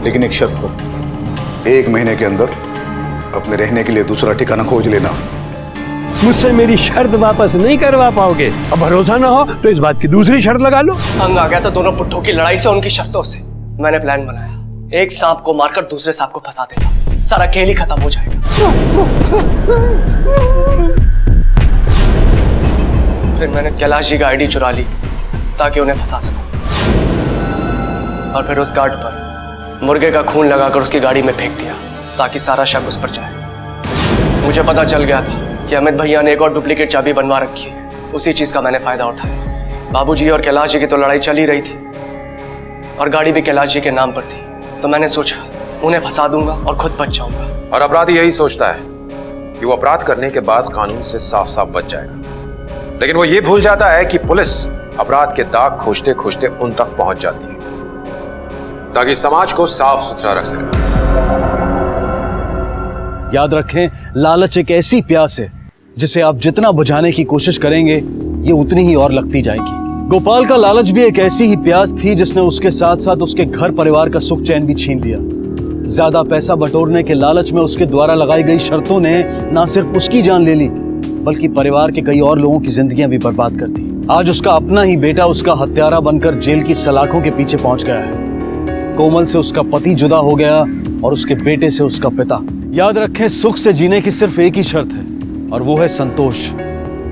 लेकिन एक शर्त पर 1 महीने के अंदर अपने रहने के लिए दूसरा ठिकाना खोज लेना। मुझसे मेरी शर्त वापस नहीं करवा पाओगे? अब भरोसा ना हो तो इस बात की दूसरी शर्त लगा लो। तंग आ गया था दोनों पुट्ठों की लड़ाई से, उनकी शर्तों से। मैंने प्लान बनाया, एक सांप को मारकर दूसरे सांप को फंसा देगा, सारा खेल ही खत्म हो जाएगा। फिर मैंने कैलाश जी का आईडी चुरा ली ताकि उन्हें फंसा सकूं, और फिर उस गार्ड पर मुर्गे का खून लगाकर उसकी गाड़ी में फेंक दिया ताकि सारा शक उस पर जाए। मुझे पता चल गया था कि अमित भैया ने एक और डुप्लीकेट चाबी बनवा रखी है, उसी चीज का मैंने फायदा उठाया। बाबूजी और कैलाश जी की तो लड़ाई चल ही रही थी और गाड़ी भी कैलाश जी के नाम पर थी, तो मैंने सोचा उन्हें फंसा दूंगा और खुद बच जाऊंगा। और अपराधी यही सोचता है कि वो अपराध करने के बाद कानून से साफ साफ बच जाएगा, लेकिन वो ये भूल जाता है कि पुलिस अपराध के दाग खोजते खोजते उन तक पहुंच जाती है ताकि समाज को साफ सुथरा रख सके। याद रखें, लालच एक ऐसी प्यास है जिसे आप जितना बुझाने की कोशिश करेंगे ये उतनी ही और लगती जाएगी। गोपाल का लालच भी एक ऐसी ही प्यास थी जिसने उसके साथ साथ उसके घर परिवार का सुख चैन भी छीन लिया। ज्यादा पैसा बटोरने के लालच में उसके द्वारा लगाई गई शर्तों ने न सिर्फ उसकी जान ले ली बल्कि परिवार के कई और लोगों की जिंदगियां भी बर्बाद कर दी। आज उसका अपना ही बेटा उसका हत्यारा बनकर जेल की सलाखों के पीछे पहुंच गया है। कोमल से उसका पति जुदा हो गया और उसके बेटे से उसका पिता। याद रखें, सुख से जीने की सिर्फ एक ही शर्त है और वो है संतोष।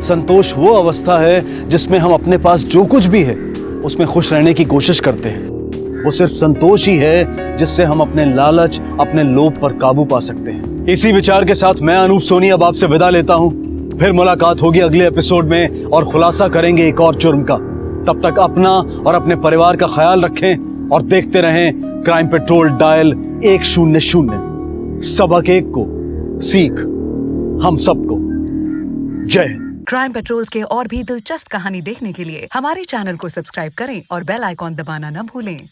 संतोष वो अवस्था है जिसमें हम अपने पास जो कुछ भी है उसमें खुश रहने की कोशिश करते हैं। वो सिर्फ संतोष ही है जिससे हम अपने लालच, अपने लोभ पर काबू पा सकते हैं। इसी विचार के साथ मैं अनूप सोनी अब आपसे विदा लेता हूं। फिर मुलाकात होगी अगले एपिसोड में और खुलासा करेंगे एक और जुर्म का। तब तक अपना और अपने परिवार का ख्याल रखें और देखते रहें क्राइम पेट्रोल डायल 100। सबक एक को, सीख हम सबको। जय हिंद। क्राइम पेट्रोल के और भी दिलचस्प कहानी देखने के लिए हमारे चैनल को सब्सक्राइब करें और बेल आइकॉन दबाना न भूलें।